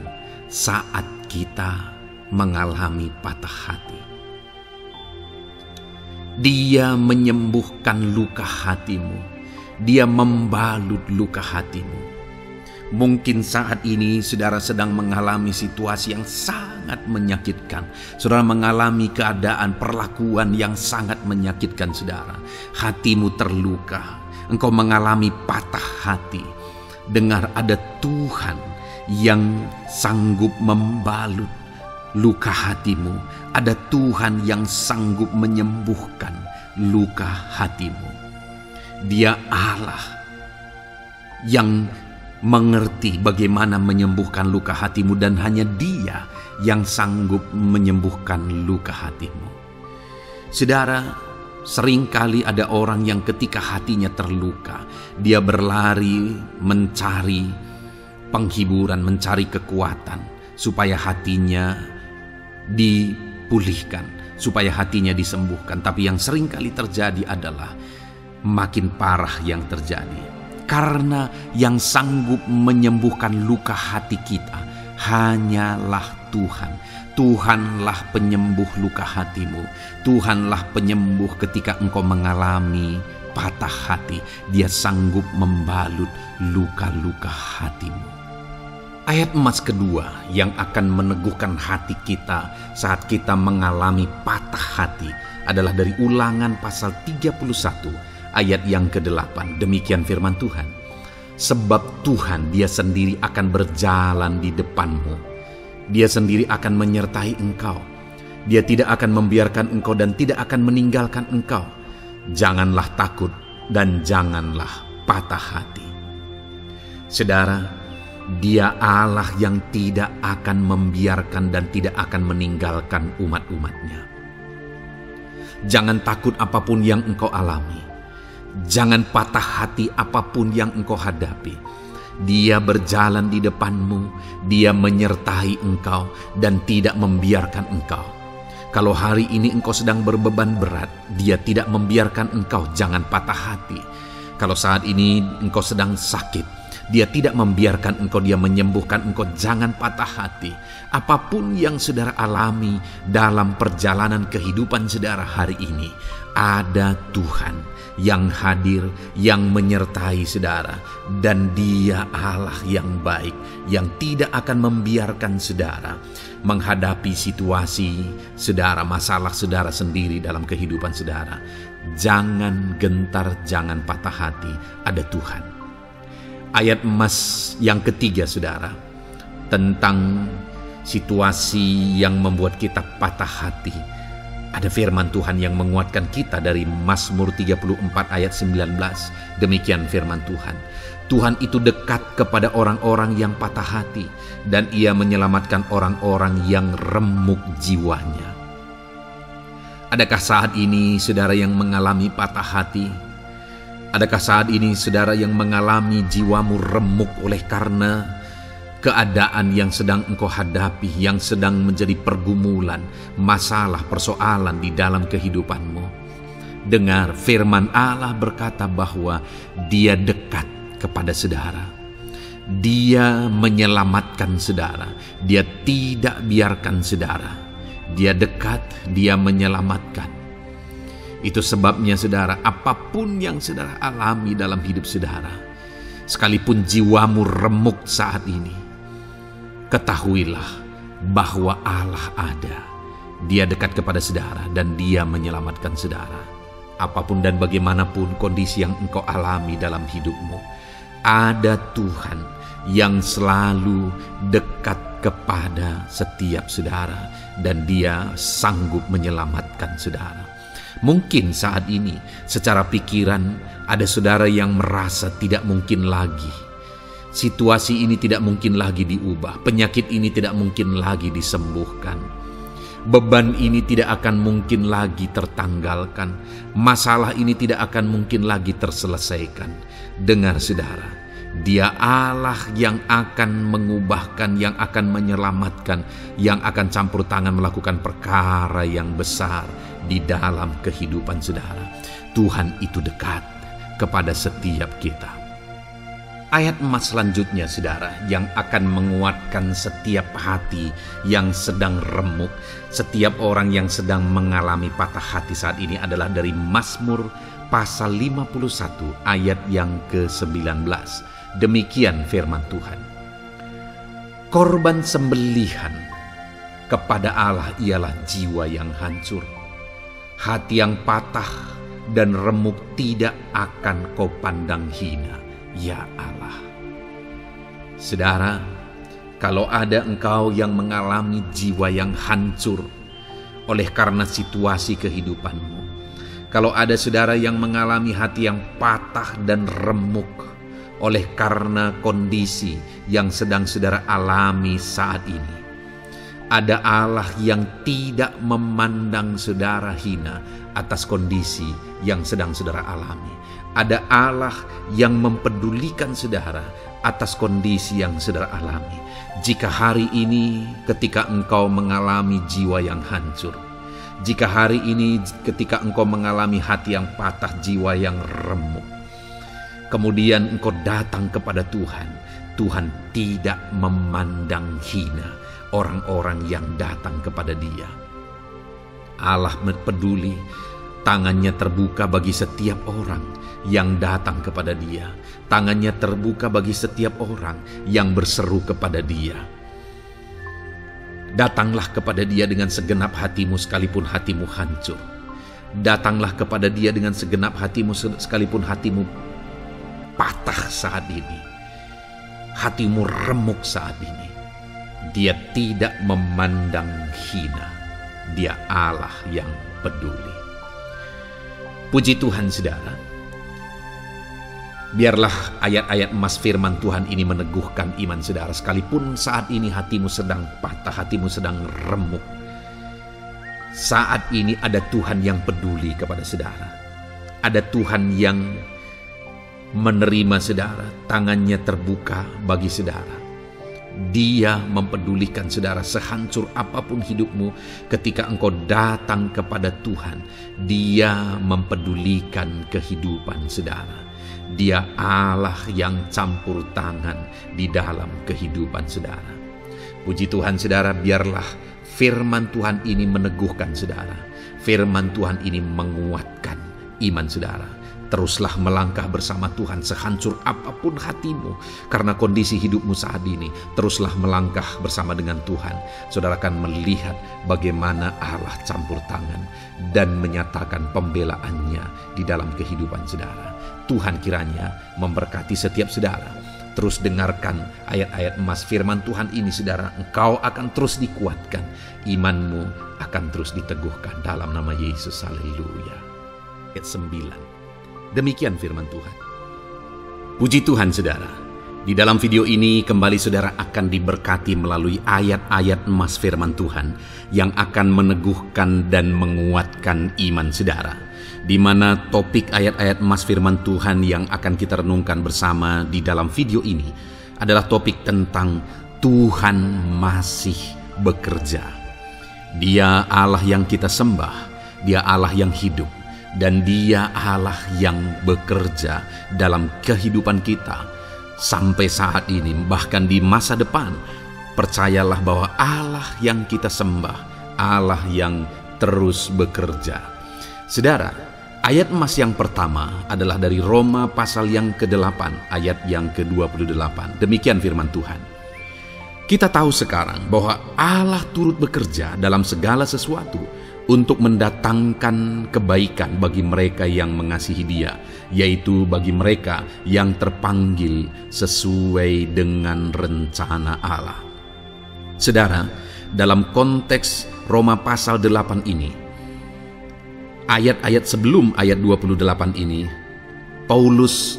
saat kita mengalami patah hati. Dia menyembuhkan luka hatimu. Dia membalut luka hatimu. Mungkin saat ini saudara sedang mengalami situasi yang sangat menyakitkan. Saudara mengalami keadaan perlakuan yang sangat menyakitkan saudara. Hatimu terluka. Engkau mengalami patah hati. Dengar, ada Tuhan yang sanggup membalut luka hatimu. Ada Tuhan yang sanggup menyembuhkan luka hatimu. Dia Allah yang mengerti bagaimana menyembuhkan luka hatimu, dan hanya Dia yang sanggup menyembuhkan luka hatimu. Saudara, seringkali ada orang yang ketika hatinya terluka, dia berlari mencari penghiburan, mencari kekuatan supaya hatinya dipulihkan, supaya hatinya disembuhkan. Tapi yang seringkali terjadi adalah makin parah yang terjadi. Karena yang sanggup menyembuhkan luka hati kita hanyalah Tuhan. Tuhanlah penyembuh luka hatimu. Tuhanlah penyembuh ketika engkau mengalami patah hati. Dia sanggup membalut luka-luka hatimu. Ayat emas kedua yang akan meneguhkan hati kita saat kita mengalami patah hati adalah dari Ulangan pasal 31 ayat yang ke-8. Demikian firman Tuhan. Sebab Tuhan Dia sendiri akan berjalan di depanmu. Dia sendiri akan menyertai engkau. Dia tidak akan membiarkan engkau dan tidak akan meninggalkan engkau. Janganlah takut dan janganlah patah hati. Saudara, Dia Allah yang tidak akan membiarkan dan tidak akan meninggalkan umat-umatnya. Jangan takut apapun yang engkau alami. Jangan patah hati apapun yang engkau hadapi. Dia berjalan di depanmu. Dia menyertai engkau dan tidak membiarkan engkau. Kalau hari ini engkau sedang berbeban berat, Dia tidak membiarkan engkau. Jangan patah hati. Kalau saat ini engkau sedang sakit, Dia tidak membiarkan engkau. Dia menyembuhkan engkau. Jangan patah hati. Apapun yang saudara alami dalam perjalanan kehidupan saudara hari ini, ada Tuhan yang hadir, yang menyertai saudara. Dan Dia Allah yang baik, yang tidak akan membiarkan saudara menghadapi situasi saudara, masalah saudara sendiri dalam kehidupan saudara. Jangan gentar, jangan patah hati. Ada Tuhan. Ayat emas yang ketiga saudara, tentang situasi yang membuat kita patah hati. Ada firman Tuhan yang menguatkan kita dari Mazmur 34 ayat 19. Demikian firman Tuhan. Tuhan itu dekat kepada orang-orang yang patah hati, dan Ia menyelamatkan orang-orang yang remuk jiwanya. Adakah saat ini saudara yang mengalami patah hati? Adakah saat ini saudara yang mengalami jiwamu remuk oleh karena keadaan yang sedang engkau hadapi, yang sedang menjadi pergumulan, masalah, persoalan di dalam kehidupanmu? Dengar, firman Allah berkata bahwa Dia dekat kepada saudara. Dia menyelamatkan saudara. Dia tidak biarkan saudara. Dia dekat, Dia menyelamatkan. Itu sebabnya saudara, apapun yang saudara alami dalam hidup saudara, sekalipun jiwamu remuk saat ini, ketahuilah bahwa Allah ada. Dia dekat kepada saudara dan Dia menyelamatkan saudara. Apapun dan bagaimanapun kondisi yang engkau alami dalam hidupmu, ada Tuhan yang selalu dekat kepada setiap saudara, dan Dia sanggup menyelamatkan saudara. Mungkin saat ini secara pikiran ada saudara yang merasa tidak mungkin lagi. Situasi ini tidak mungkin lagi diubah. Penyakit ini tidak mungkin lagi disembuhkan. Beban ini tidak akan mungkin lagi tertanggalkan. Masalah ini tidak akan mungkin lagi terselesaikan. Dengar saudara, Dia Allah yang akan mengubahkan, yang akan menyelamatkan, yang akan campur tangan melakukan perkara yang besar di dalam kehidupan saudara. Tuhan itu dekat kepada setiap kita. Ayat emas selanjutnya, saudara, yang akan menguatkan setiap hati yang sedang remuk, setiap orang yang sedang mengalami patah hati saat ini adalah dari Mazmur pasal 51 ayat yang ke-19. Demikian firman Tuhan. Korban sembelihan kepada Allah ialah jiwa yang hancur. Hati yang patah dan remuk tidak akan kau pandang hina, ya Allah. Saudara, kalau ada engkau yang mengalami jiwa yang hancur oleh karena situasi kehidupanmu, kalau ada saudara yang mengalami hati yang patah dan remuk oleh karena kondisi yang sedang saudara alami saat ini, ada Allah yang tidak memandang saudara hina atas kondisi yang sedang saudara alami. Ada Allah yang mempedulikan saudara atas kondisi yang saudara alami. Jika hari ini ketika engkau mengalami jiwa yang hancur, jika hari ini ketika engkau mengalami hati yang patah, jiwa yang remuk, kemudian engkau datang kepada Tuhan, Tuhan tidak memandang hina orang-orang yang datang kepada Dia. Allah peduli, tangannya terbuka bagi setiap orang yang datang kepada Dia. Tangannya terbuka bagi setiap orang yang berseru kepada Dia. Datanglah kepada Dia dengan segenap hatimu sekalipun hatimu hancur. Datanglah kepada Dia dengan segenap hatimu sekalipun hatimu patah saat ini. Hatimu remuk saat ini. Dia tidak memandang hina. Dia Allah yang peduli. Puji Tuhan, saudara. Biarlah ayat-ayat emas firman Tuhan ini meneguhkan iman saudara. Sekalipun saat ini hatimu sedang patah, hatimu sedang remuk, saat ini ada Tuhan yang peduli kepada saudara. Ada Tuhan yang menerima saudara, tangannya terbuka bagi saudara. Dia mempedulikan saudara sehancur apapun hidupmu. Ketika engkau datang kepada Tuhan, Dia mempedulikan kehidupan saudara. Dia Allah yang campur tangan di dalam kehidupan saudara. Puji Tuhan, saudara, biarlah firman Tuhan ini meneguhkan saudara. Firman Tuhan ini menguatkan iman saudara. Teruslah melangkah bersama Tuhan sehancur apapun hatimu karena kondisi hidupmu saat ini. Teruslah melangkah bersama dengan Tuhan. Saudara akan melihat bagaimana Allah campur tangan dan menyatakan pembelaannya di dalam kehidupan saudara. Tuhan kiranya memberkati setiap saudara. Terus dengarkan ayat-ayat emas firman Tuhan ini, saudara. Engkau akan terus dikuatkan. Imanmu akan terus diteguhkan dalam nama Yesus. Haleluya. Ayat 9. Demikian firman Tuhan. Puji Tuhan, saudara. Di dalam video ini kembali saudara akan diberkati melalui ayat-ayat emas firman Tuhan yang akan meneguhkan dan menguatkan iman saudara. Di mana topik ayat-ayat emas firman Tuhan yang akan kita renungkan bersama di dalam video ini adalah topik tentang Tuhan masih bekerja. Dia Allah yang kita sembah, Dia Allah yang hidup, dan Dia Allah yang bekerja dalam kehidupan kita sampai saat ini, bahkan di masa depan. Percayalah bahwa Allah yang kita sembah, Allah yang terus bekerja. Saudara, ayat emas yang pertama adalah dari Roma pasal yang ke-8 ayat yang ke-28. Demikian firman Tuhan. Kita tahu sekarang bahwa Allah turut bekerja dalam segala sesuatu untuk mendatangkan kebaikan bagi mereka yang mengasihi Dia, yaitu bagi mereka yang terpanggil sesuai dengan rencana Allah. Saudara, dalam konteks Roma pasal 8 ini, ayat-ayat sebelum ayat 28 ini, Paulus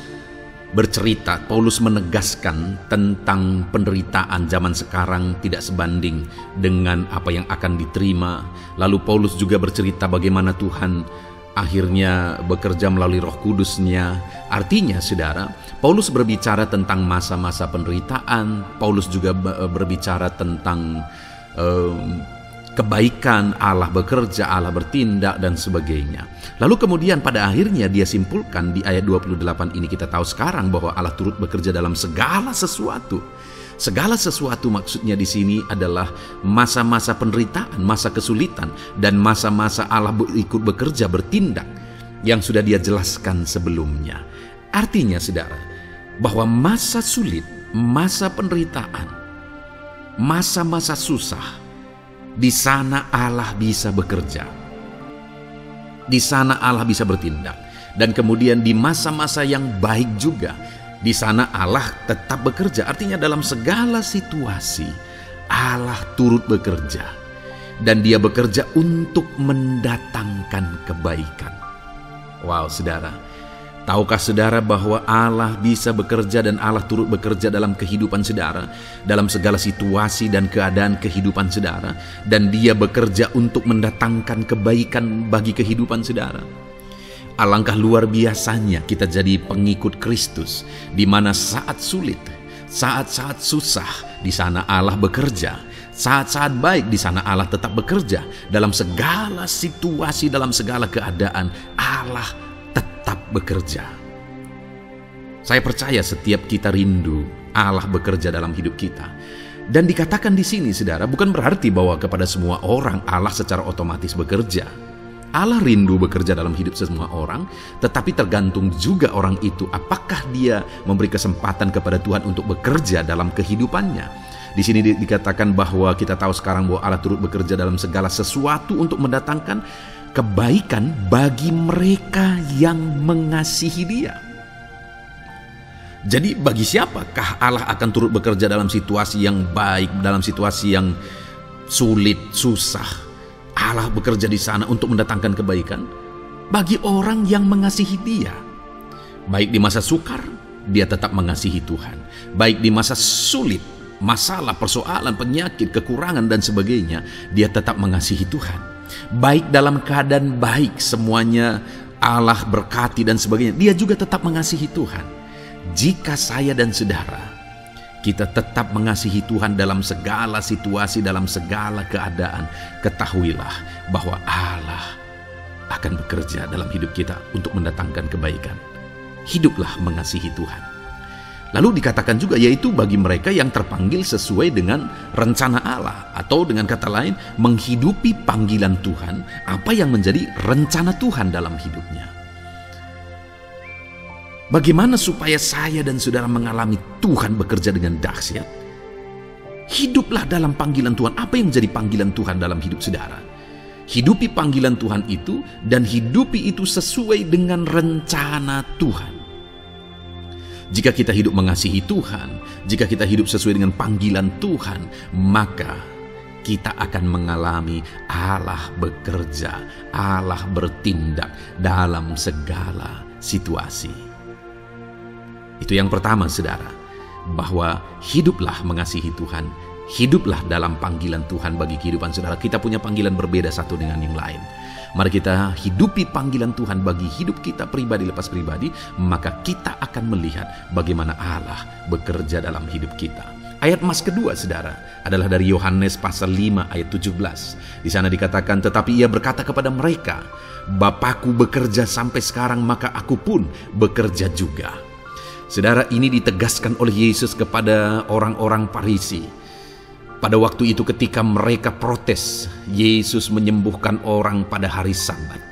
menegaskan tentang penderitaan zaman sekarang tidak sebanding dengan apa yang akan diterima. Lalu Paulus juga bercerita bagaimana Tuhan akhirnya bekerja melalui Roh Kudus-Nya. Artinya, saudara, Paulus berbicara tentang masa-masa penderitaan. Paulus juga berbicara tentang kebaikan, Allah bekerja, Allah bertindak, dan sebagainya. Lalu kemudian pada akhirnya dia simpulkan di ayat 28 ini, kita tahu sekarang bahwa Allah turut bekerja dalam segala sesuatu. Segala sesuatu maksudnya di sini adalah masa-masa penderitaan, masa kesulitan, dan masa-masa Allah ikut bekerja, bertindak, yang sudah dia jelaskan sebelumnya. Artinya saudara, bahwa masa sulit, masa penderitaan, masa-masa susah, di sana Allah bisa bekerja. Di sana Allah bisa bertindak. Dan kemudian di masa-masa yang baik juga, di sana Allah tetap bekerja. Artinya dalam segala situasi Allah turut bekerja. Dan dia bekerja untuk mendatangkan kebaikan. Wow saudara, tahukah saudara bahwa Allah bisa bekerja dan Allah turut bekerja dalam kehidupan saudara, dalam segala situasi dan keadaan kehidupan saudara, dan dia bekerja untuk mendatangkan kebaikan bagi kehidupan saudara. Alangkah luar biasanya kita jadi pengikut Kristus, di mana saat sulit, saat-saat susah, di sana Allah bekerja. Saat-saat baik, di sana Allah tetap bekerja. Dalam segala situasi, dalam segala keadaan, Allah tetap bekerja. Saya percaya setiap kita rindu Allah bekerja dalam hidup kita. Dan dikatakan di sini, saudara, bukan berarti bahwa kepada semua orang Allah secara otomatis bekerja. Allah rindu bekerja dalam hidup semua orang, tetapi tergantung juga orang itu apakah dia memberi kesempatan kepada Tuhan untuk bekerja dalam kehidupannya. Di sini dikatakan bahwa kita tahu sekarang bahwa Allah turut bekerja dalam segala sesuatu untuk mendatangkan kebaikan bagi mereka yang mengasihi Dia. Jadi bagi siapakah Allah akan turut bekerja dalam situasi yang baik, dalam situasi yang sulit, susah? Allah bekerja di sana untuk mendatangkan kebaikan bagi orang yang mengasihi Dia. Baik di masa sukar, dia tetap mengasihi Tuhan. Baik di masa sulit, masalah, persoalan, penyakit, kekurangan, dan sebagainya, dia tetap mengasihi Tuhan. Baik dalam keadaan baik, semuanya Allah berkati dan sebagainya, dia juga tetap mengasihi Tuhan. Jika saya dan saudara, kita tetap mengasihi Tuhan dalam segala situasi, dalam segala keadaan, ketahuilah bahwa Allah akan bekerja dalam hidup kita untuk mendatangkan kebaikan. Hiduplah mengasihi Tuhan. Lalu dikatakan juga, yaitu bagi mereka yang terpanggil sesuai dengan rencana Allah, atau dengan kata lain, menghidupi panggilan Tuhan, apa yang menjadi rencana Tuhan dalam hidupnya. Bagaimana supaya saya dan saudara mengalami Tuhan bekerja dengan dahsyat? Hiduplah dalam panggilan Tuhan. Apa yang menjadi panggilan Tuhan dalam hidup saudara? Hidupi panggilan Tuhan itu, dan hidupi itu sesuai dengan rencana Tuhan. Jika kita hidup mengasihi Tuhan, jika kita hidup sesuai dengan panggilan Tuhan, maka kita akan mengalami Allah bekerja, Allah bertindak dalam segala situasi. Itu yang pertama, saudara, bahwa hiduplah mengasihi Tuhan, hiduplah dalam panggilan Tuhan bagi kehidupan saudara. Kita punya panggilan berbeda satu dengan yang lain. Mari kita hidupi panggilan Tuhan bagi hidup kita pribadi lepas pribadi, maka kita akan melihat bagaimana Allah bekerja dalam hidup kita. Ayat emas kedua, saudara, adalah dari Yohanes pasal 5 ayat 17. Di sana dikatakan, tetapi ia berkata kepada mereka, Bapakku bekerja sampai sekarang, maka aku pun bekerja juga. Saudara, ini ditegaskan oleh Yesus kepada orang-orang Farisi. Pada waktu itu ketika mereka protes, Yesus menyembuhkan orang pada hari Sabat.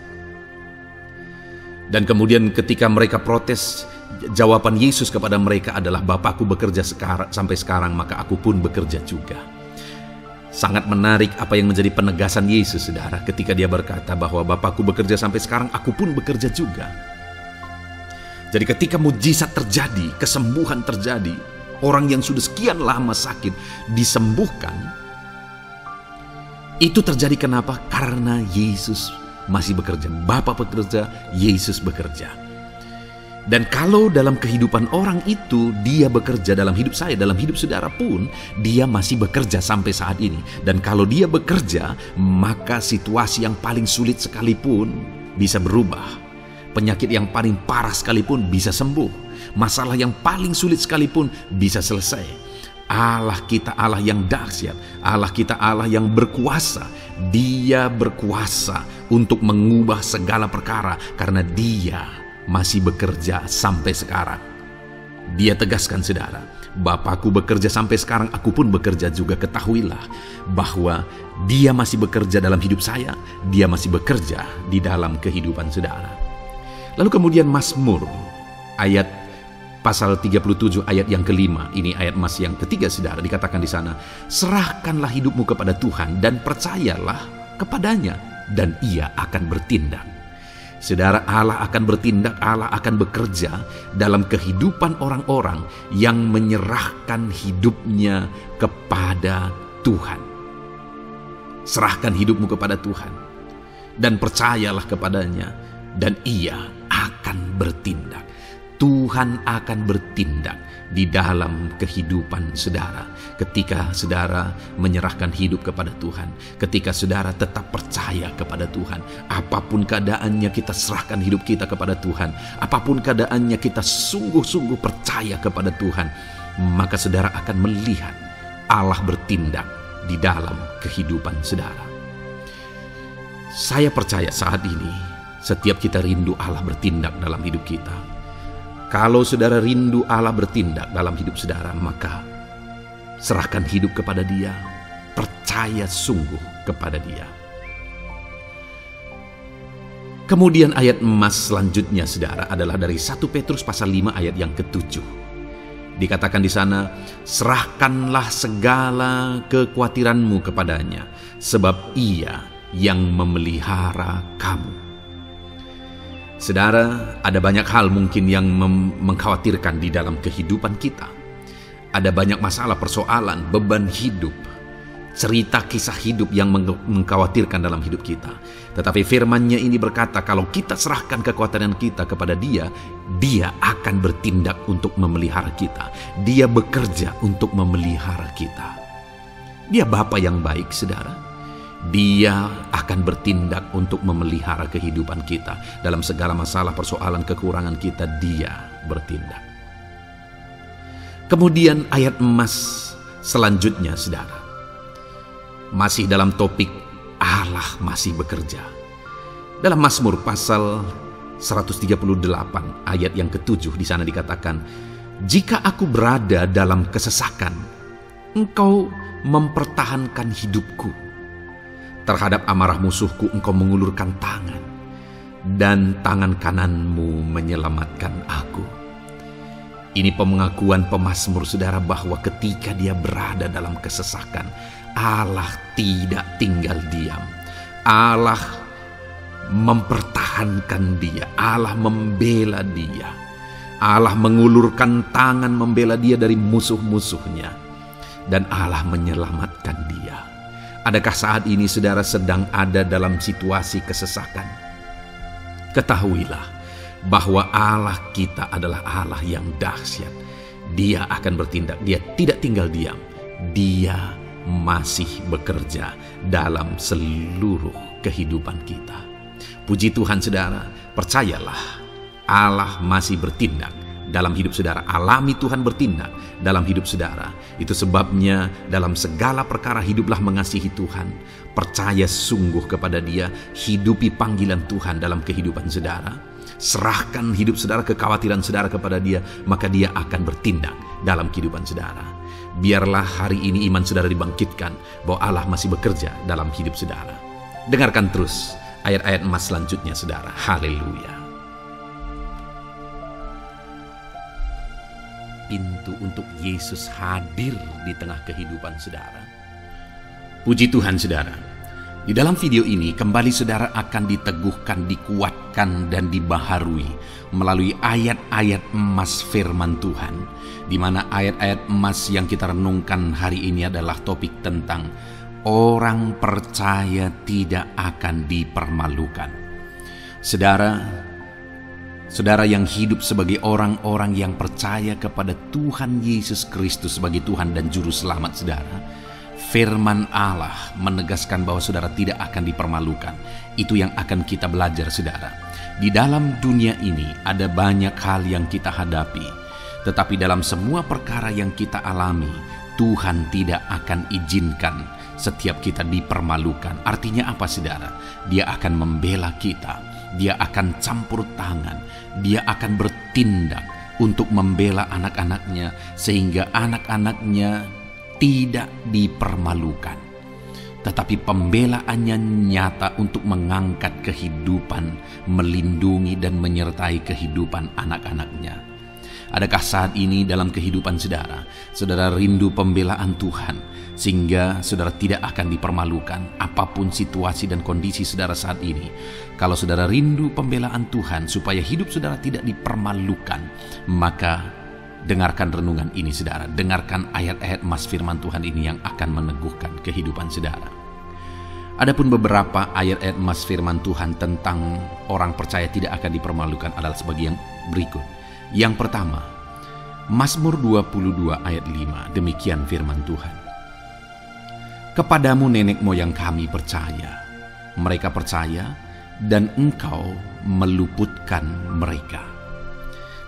Dan kemudian ketika mereka protes, jawaban Yesus kepada mereka adalah, Bapakku bekerja sampai sekarang, maka aku pun bekerja juga. Sangat menarik apa yang menjadi penegasan Yesus, saudara, ketika dia berkata bahwa Bapakku bekerja sampai sekarang, aku pun bekerja juga. Jadi ketika mujizat terjadi, kesembuhan terjadi, orang yang sudah sekian lama sakit disembuhkan, itu terjadi kenapa? Karena Yesus masih bekerja. Bapa bekerja, Yesus bekerja. Dan kalau dalam kehidupan orang itu, dia bekerja dalam hidup saya, dalam hidup saudara pun, dia masih bekerja sampai saat ini. Dan kalau dia bekerja, maka situasi yang paling sulit sekalipun bisa berubah. Penyakit yang paling parah sekalipun bisa sembuh. Masalah yang paling sulit sekalipun bisa selesai. Allah kita Allah yang dahsyat. Allah kita Allah yang berkuasa. Dia berkuasa untuk mengubah segala perkara karena Dia masih bekerja sampai sekarang. Dia tegaskan, saudara, Bapakku bekerja sampai sekarang, aku pun bekerja juga. Ketahuilah bahwa Dia masih bekerja dalam hidup saya, Dia masih bekerja di dalam kehidupan saudara. Lalu kemudian Mazmur ayat pasal 37 ayat yang kelima, ini ayat Mas yang ketiga saudara, dikatakan di sana, serahkanlah hidupmu kepada Tuhan dan percayalah kepadanya dan Ia akan bertindak. Saudara, Allah akan bertindak, Allah akan bekerja dalam kehidupan orang-orang yang menyerahkan hidupnya kepada Tuhan. Serahkan hidupmu kepada Tuhan dan percayalah kepadanya dan Ia akan bertindak. Tuhan akan bertindak di dalam kehidupan saudara ketika saudara menyerahkan hidup kepada Tuhan, ketika saudara tetap percaya kepada Tuhan. Apapun keadaannya, kita serahkan hidup kita kepada Tuhan. Apapun keadaannya, kita sungguh-sungguh percaya kepada Tuhan, maka saudara akan melihat Allah bertindak di dalam kehidupan saudara. Saya percaya saat ini setiap kita rindu Allah bertindak dalam hidup kita. Kalau saudara rindu Allah bertindak dalam hidup saudara, maka serahkan hidup kepada Dia, percaya sungguh kepada Dia. Kemudian ayat emas selanjutnya saudara adalah dari 1 Petrus pasal 5 ayat yang ke-7. Dikatakan di sana, serahkanlah segala kekhawatiranmu kepadanya, sebab Ia yang memelihara kamu. Saudara, ada banyak hal mungkin yang mengkhawatirkan di dalam kehidupan kita. Ada banyak masalah, persoalan, beban hidup, cerita kisah hidup yang mengkhawatirkan dalam hidup kita. Tetapi firman-Nya ini berkata, kalau kita serahkan kekhawatiran kita kepada Dia, Dia akan bertindak untuk memelihara kita. Dia bekerja untuk memelihara kita. Dia Bapa yang baik, saudara. Dia akan bertindak untuk memelihara kehidupan kita. Dalam segala masalah, persoalan, kekurangan kita, Dia bertindak. Kemudian ayat emas selanjutnya, saudara, masih dalam topik Allah masih bekerja. Dalam Mazmur pasal 138 ayat yang ke-7, di sana dikatakan, jika aku berada dalam kesesakan, Engkau mempertahankan hidupku. Terhadap amarah musuhku Engkau mengulurkan tangan, dan tangan kananmu menyelamatkan aku. Ini pengakuan pemazmur saudara bahwa ketika dia berada dalam kesesakan, Allah tidak tinggal diam. Allah mempertahankan dia, Allah membela dia. Allah mengulurkan tangan membela dia dari musuh-musuhnya, dan Allah menyelamatkan dia. Adakah saat ini saudara sedang ada dalam situasi kesesakan? Ketahuilah bahwa Allah kita adalah Allah yang dahsyat. Dia akan bertindak, Dia tidak tinggal diam. Dia masih bekerja dalam seluruh kehidupan kita. Puji Tuhan saudara, percayalah Allah masih bertindak dalam hidup saudara. Alami Tuhan bertindak dalam hidup saudara. Itu sebabnya dalam segala perkara hiduplah mengasihi Tuhan, percaya sungguh kepada Dia, hidupi panggilan Tuhan dalam kehidupan saudara. Serahkan hidup saudara, kekhawatiran saudara kepada Dia, maka Dia akan bertindak dalam kehidupan saudara. Biarlah hari ini iman saudara dibangkitkan bahwa Allah masih bekerja dalam hidup saudara. Dengarkan terus ayat-ayat emas selanjutnya saudara. Haleluya. Pintu untuk Yesus hadir di tengah kehidupan saudara. Puji Tuhan saudara. Di dalam video ini kembali saudara akan diteguhkan, dikuatkan dan dibaharui melalui ayat-ayat emas firman Tuhan, di mana ayat-ayat emas yang kita renungkan hari ini adalah topik tentang orang percaya tidak akan dipermalukan. Saudara yang hidup sebagai orang-orang yang percaya kepada Tuhan Yesus Kristus sebagai Tuhan dan Juru Selamat saudara, firman Allah menegaskan bahwa saudara tidak akan dipermalukan. Itu yang akan kita belajar saudara. Di dalam dunia ini ada banyak hal yang kita hadapi, tetapi dalam semua perkara yang kita alami, Tuhan tidak akan izinkan setiap kita dipermalukan. Artinya apa, saudara? Dia akan membela kita, dia akan campur tangan, dia akan bertindak untuk membela anak-anaknya, sehingga anak-anaknya tidak dipermalukan. Tetapi pembelaannya nyata untuk mengangkat kehidupan, melindungi dan menyertai kehidupan anak-anaknya. Adakah saat ini dalam kehidupan saudara, saudara rindu pembelaan Tuhan, sehingga saudara tidak akan dipermalukan apapun situasi dan kondisi saudara saat ini? Kalau saudara rindu pembelaan Tuhan supaya hidup saudara tidak dipermalukan, maka dengarkan renungan ini, saudara. Dengarkan ayat-ayat emas firman Tuhan ini yang akan meneguhkan kehidupan saudara. Adapun beberapa ayat-ayat emas firman Tuhan tentang orang percaya tidak akan dipermalukan adalah sebagai yang berikut. Yang pertama, Mazmur 22 ayat 5, demikian firman Tuhan. Kepadamu nenek moyang kami percaya, mereka percaya dan engkau meluputkan mereka.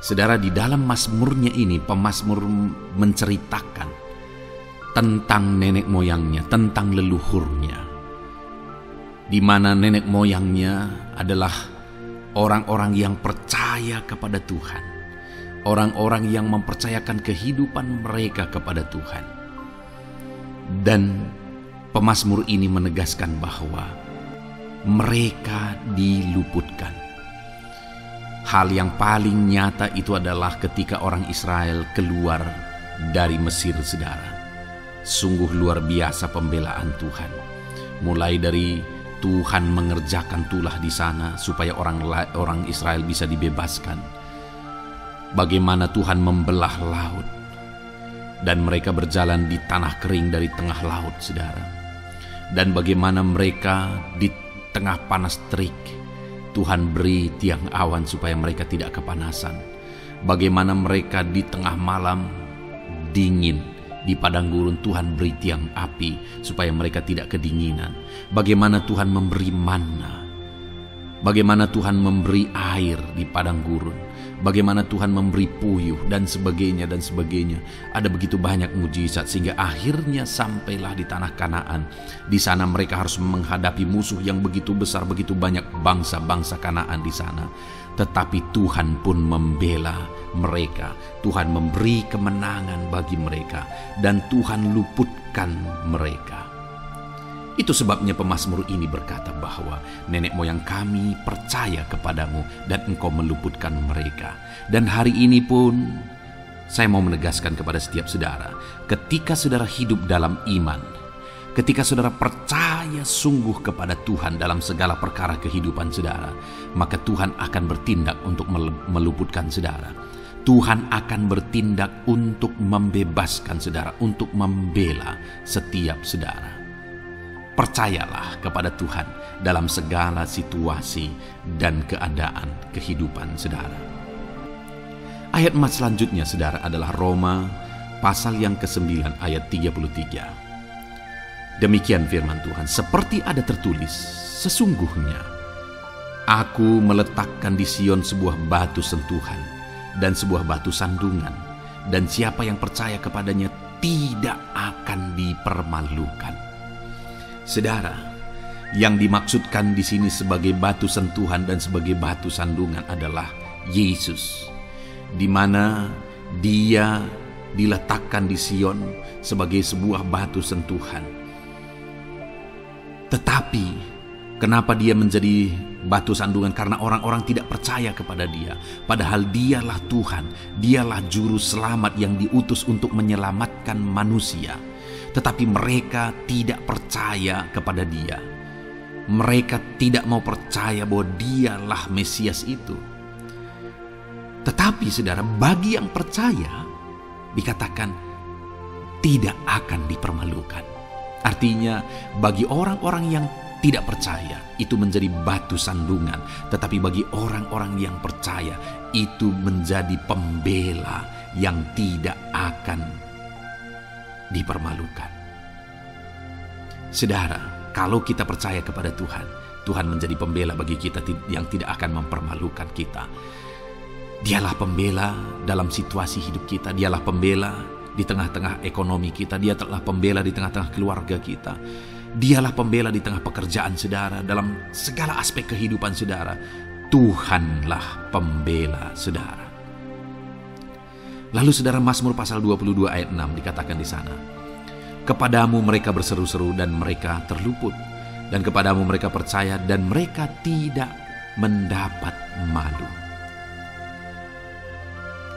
Saudara, di dalam mazmurnya ini, pemazmur menceritakan tentang nenek moyangnya, tentang leluhurnya, di mana nenek moyangnya adalah orang-orang yang percaya kepada Tuhan, orang-orang yang mempercayakan kehidupan mereka kepada Tuhan. Dan pemazmur ini menegaskan bahwa mereka diluputkan. Hal yang paling nyata itu adalah ketika orang Israel keluar dari Mesir, saudara. Sungguh luar biasa pembelaan Tuhan. Mulai dari Tuhan mengerjakan tulah di sana supaya orang Israel bisa dibebaskan. Bagaimana Tuhan membelah laut dan mereka berjalan di tanah kering dari tengah laut, saudara. Dan bagaimana mereka di tengah panas terik, Tuhan beri tiang awan supaya mereka tidak kepanasan. Bagaimana mereka di tengah malam dingin, di padang gurun Tuhan beri tiang api supaya mereka tidak kedinginan. Bagaimana Tuhan memberi manna, bagaimana Tuhan memberi air di padang gurun, bagaimana Tuhan memberi puyuh dan sebagainya dan sebagainya. Ada begitu banyak mujizat sehingga akhirnya sampailah di tanah Kanaan. Di sana mereka harus menghadapi musuh yang begitu besar, begitu banyak bangsa-bangsa Kanaan di sana. Tetapi Tuhan pun membela mereka. Tuhan memberi kemenangan bagi mereka dan Tuhan luputkan mereka. Itu sebabnya pemazmur ini berkata bahwa nenek moyang kami percaya kepadamu dan engkau meluputkan mereka. Dan hari ini pun saya mau menegaskan kepada setiap saudara, ketika saudara hidup dalam iman, ketika saudara percaya sungguh kepada Tuhan dalam segala perkara kehidupan saudara, maka Tuhan akan bertindak untuk meluputkan saudara. Tuhan akan bertindak untuk membebaskan saudara, untuk membela setiap saudara. Percayalah kepada Tuhan dalam segala situasi dan keadaan kehidupan saudara. Ayat emas selanjutnya, saudara, adalah Roma pasal yang ke-9 ayat 33. Demikian firman Tuhan, seperti ada tertulis, sesungguhnya aku meletakkan di Sion sebuah batu sentuhan dan sebuah batu sandungan, dan siapa yang percaya kepadanya tidak akan dipermalukan. Saudara, yang dimaksudkan di sini sebagai batu sentuhan dan sebagai batu sandungan adalah Yesus, di mana Dia diletakkan di Sion sebagai sebuah batu sentuhan. Tetapi kenapa Dia menjadi batu sandungan? Karena orang-orang tidak percaya kepada Dia, padahal Dialah Tuhan, Dialah juru selamat yang diutus untuk menyelamatkan manusia. Tetapi mereka tidak percaya kepada Dia. Mereka tidak mau percaya bahwa Dialah Mesias itu. Tetapi saudara, bagi yang percaya dikatakan tidak akan dipermalukan. Artinya bagi orang-orang yang tidak percaya itu menjadi batu sandungan, tetapi bagi orang-orang yang percaya itu menjadi pembela yang tidak akan dipermalukan. Saudara, kalau kita percaya kepada Tuhan, Tuhan menjadi pembela bagi kita yang tidak akan mempermalukan kita. Dialah pembela dalam situasi hidup kita, Dialah pembela di tengah-tengah ekonomi kita. Dia telah pembela di tengah-tengah keluarga kita. Dialah pembela di tengah pekerjaan saudara, dalam segala aspek kehidupan saudara. Tuhanlah pembela saudara. Lalu saudara, Mazmur pasal 22 ayat 6 dikatakan di sana, kepadamu mereka berseru-seru dan mereka terluput, dan kepadamu mereka percaya dan mereka tidak mendapat malu.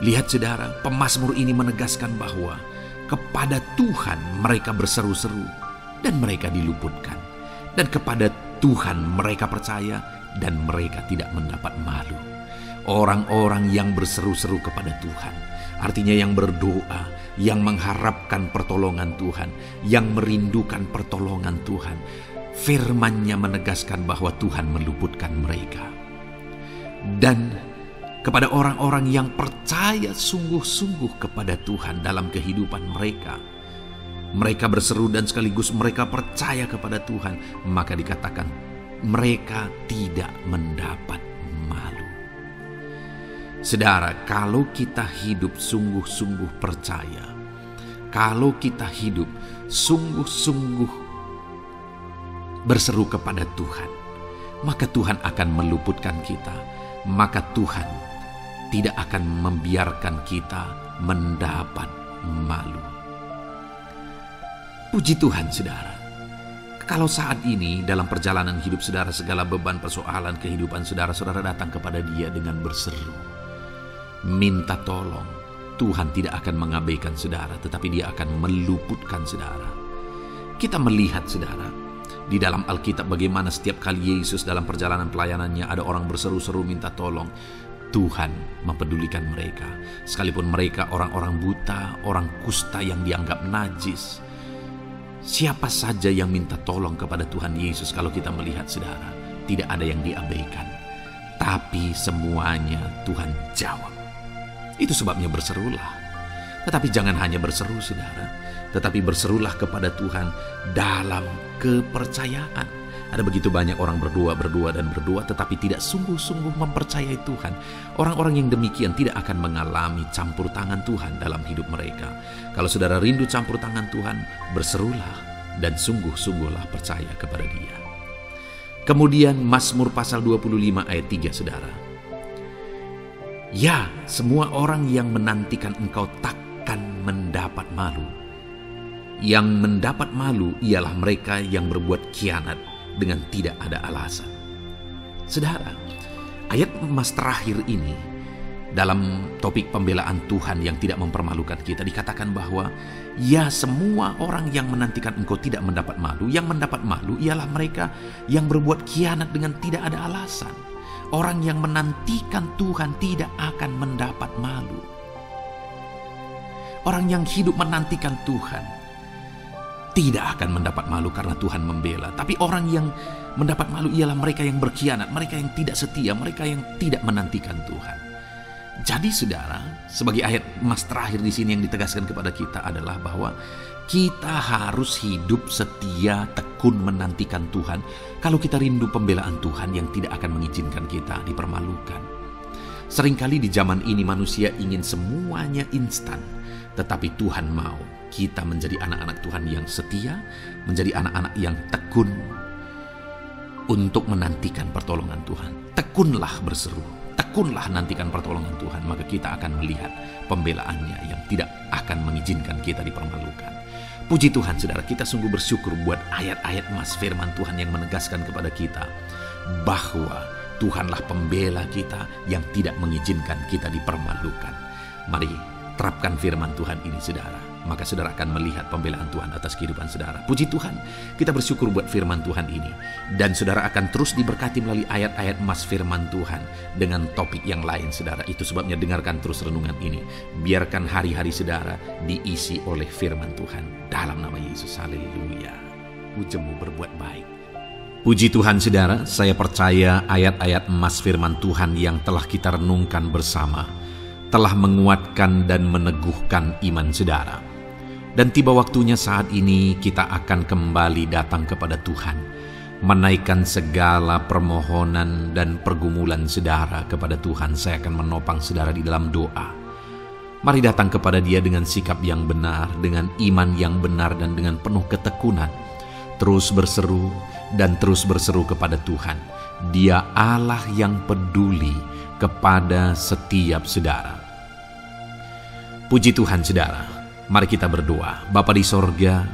Lihat saudara, pemazmur ini menegaskan bahwa kepada Tuhan mereka berseru-seru dan mereka diluputkan, dan kepada Tuhan mereka percaya dan mereka tidak mendapat malu. Orang-orang yang berseru-seru kepada Tuhan, artinya yang berdoa, yang mengharapkan pertolongan Tuhan, yang merindukan pertolongan Tuhan, firman-Nya menegaskan bahwa Tuhan meluputkan mereka. Dan kepada orang-orang yang percaya sungguh-sungguh kepada Tuhan dalam kehidupan mereka, mereka berseru dan sekaligus mereka percaya kepada Tuhan, maka dikatakan mereka tidak mendapat malu. Saudara, kalau kita hidup sungguh-sungguh percaya, kalau kita hidup sungguh-sungguh berseru kepada Tuhan, maka Tuhan akan meluputkan kita, maka Tuhan tidak akan membiarkan kita mendapat malu. Puji Tuhan saudara, kalau saat ini dalam perjalanan hidup saudara, segala beban persoalan kehidupan saudara datang kepada Dia dengan berseru, minta tolong, Tuhan tidak akan mengabaikan saudara, tetapi Dia akan meluputkan saudara. Kita melihat saudara, di dalam Alkitab bagaimana setiap kali Yesus dalam perjalanan pelayanannya ada orang berseru-seru minta tolong, Tuhan mempedulikan mereka. Sekalipun mereka orang-orang buta, orang kusta yang dianggap najis, siapa saja yang minta tolong kepada Tuhan Yesus, kalau kita melihat saudara, tidak ada yang diabaikan, tapi semuanya Tuhan jawab. Itu sebabnya berserulah. Tetapi jangan hanya berseru saudara, tetapi berserulah kepada Tuhan dalam kepercayaan. Ada begitu banyak orang berdoa tetapi tidak sungguh-sungguh mempercayai Tuhan. Orang-orang yang demikian tidak akan mengalami campur tangan Tuhan dalam hidup mereka. Kalau saudara rindu campur tangan Tuhan, berserulah dan sungguh-sungguhlah percaya kepada Dia. Kemudian Mazmur pasal 25 ayat 3 saudara. Ya, semua orang yang menantikan Engkau takkan mendapat malu. Yang mendapat malu ialah mereka yang berbuat khianat dengan tidak ada alasan. Saudara, ayat emas terakhir ini dalam topik pembelaan Tuhan yang tidak mempermalukan kita, dikatakan bahwa ya, semua orang yang menantikan Engkau tidak mendapat malu. Yang mendapat malu ialah mereka yang berbuat khianat dengan tidak ada alasan. Orang yang menantikan Tuhan tidak akan mendapat malu. Orang yang hidup menantikan Tuhan tidak akan mendapat malu karena Tuhan membela. Tapi orang yang mendapat malu ialah mereka yang berkhianat, mereka yang tidak setia, mereka yang tidak menantikan Tuhan. Jadi saudara, sebagai ayat emas terakhir di sini yang ditegaskan kepada kita adalah bahwa kita harus hidup setia, tekun menantikan Tuhan. Kalau kita rindu pembelaan Tuhan yang tidak akan mengizinkan kita dipermalukan. Seringkali di zaman ini manusia ingin semuanya instan, tetapi Tuhan mau kita menjadi anak-anak Tuhan yang setia, menjadi anak-anak yang tekun untuk menantikan pertolongan Tuhan. Tekunlah berseru, tekunlah nantikan pertolongan Tuhan, maka kita akan melihat pembelaannya yang tidak akan mengizinkan kita dipermalukan. Puji Tuhan saudara, kita sungguh bersyukur buat ayat-ayat emas firman Tuhan yang menegaskan kepada kita bahwa Tuhanlah pembela kita yang tidak mengizinkan kita dipermalukan. Mari terapkan firman Tuhan ini saudara, maka saudara akan melihat pembelaan Tuhan atas kehidupan saudara. Puji Tuhan, kita bersyukur buat firman Tuhan ini. Dan saudara akan terus diberkati melalui ayat-ayat emas firman Tuhan dengan topik yang lain saudara. Itu sebabnya dengarkan terus renungan ini. Biarkan hari-hari saudara diisi oleh firman Tuhan. Dalam nama Yesus, haleluya. Ujungmu berbuat baik. Puji Tuhan saudara, saya percaya ayat-ayat emas firman Tuhan yang telah kita renungkan bersama telah menguatkan dan meneguhkan iman saudara. Dan tiba waktunya saat ini kita akan kembali datang kepada Tuhan, menaikkan segala permohonan dan pergumulan saudara kepada Tuhan. Saya akan menopang saudara di dalam doa. Mari datang kepada Dia dengan sikap yang benar, dengan iman yang benar, dan dengan penuh ketekunan. Terus berseru dan terus berseru kepada Tuhan. Dia Allah yang peduli kepada setiap saudara. Puji Tuhan saudara, mari kita berdoa. Bapa di sorga,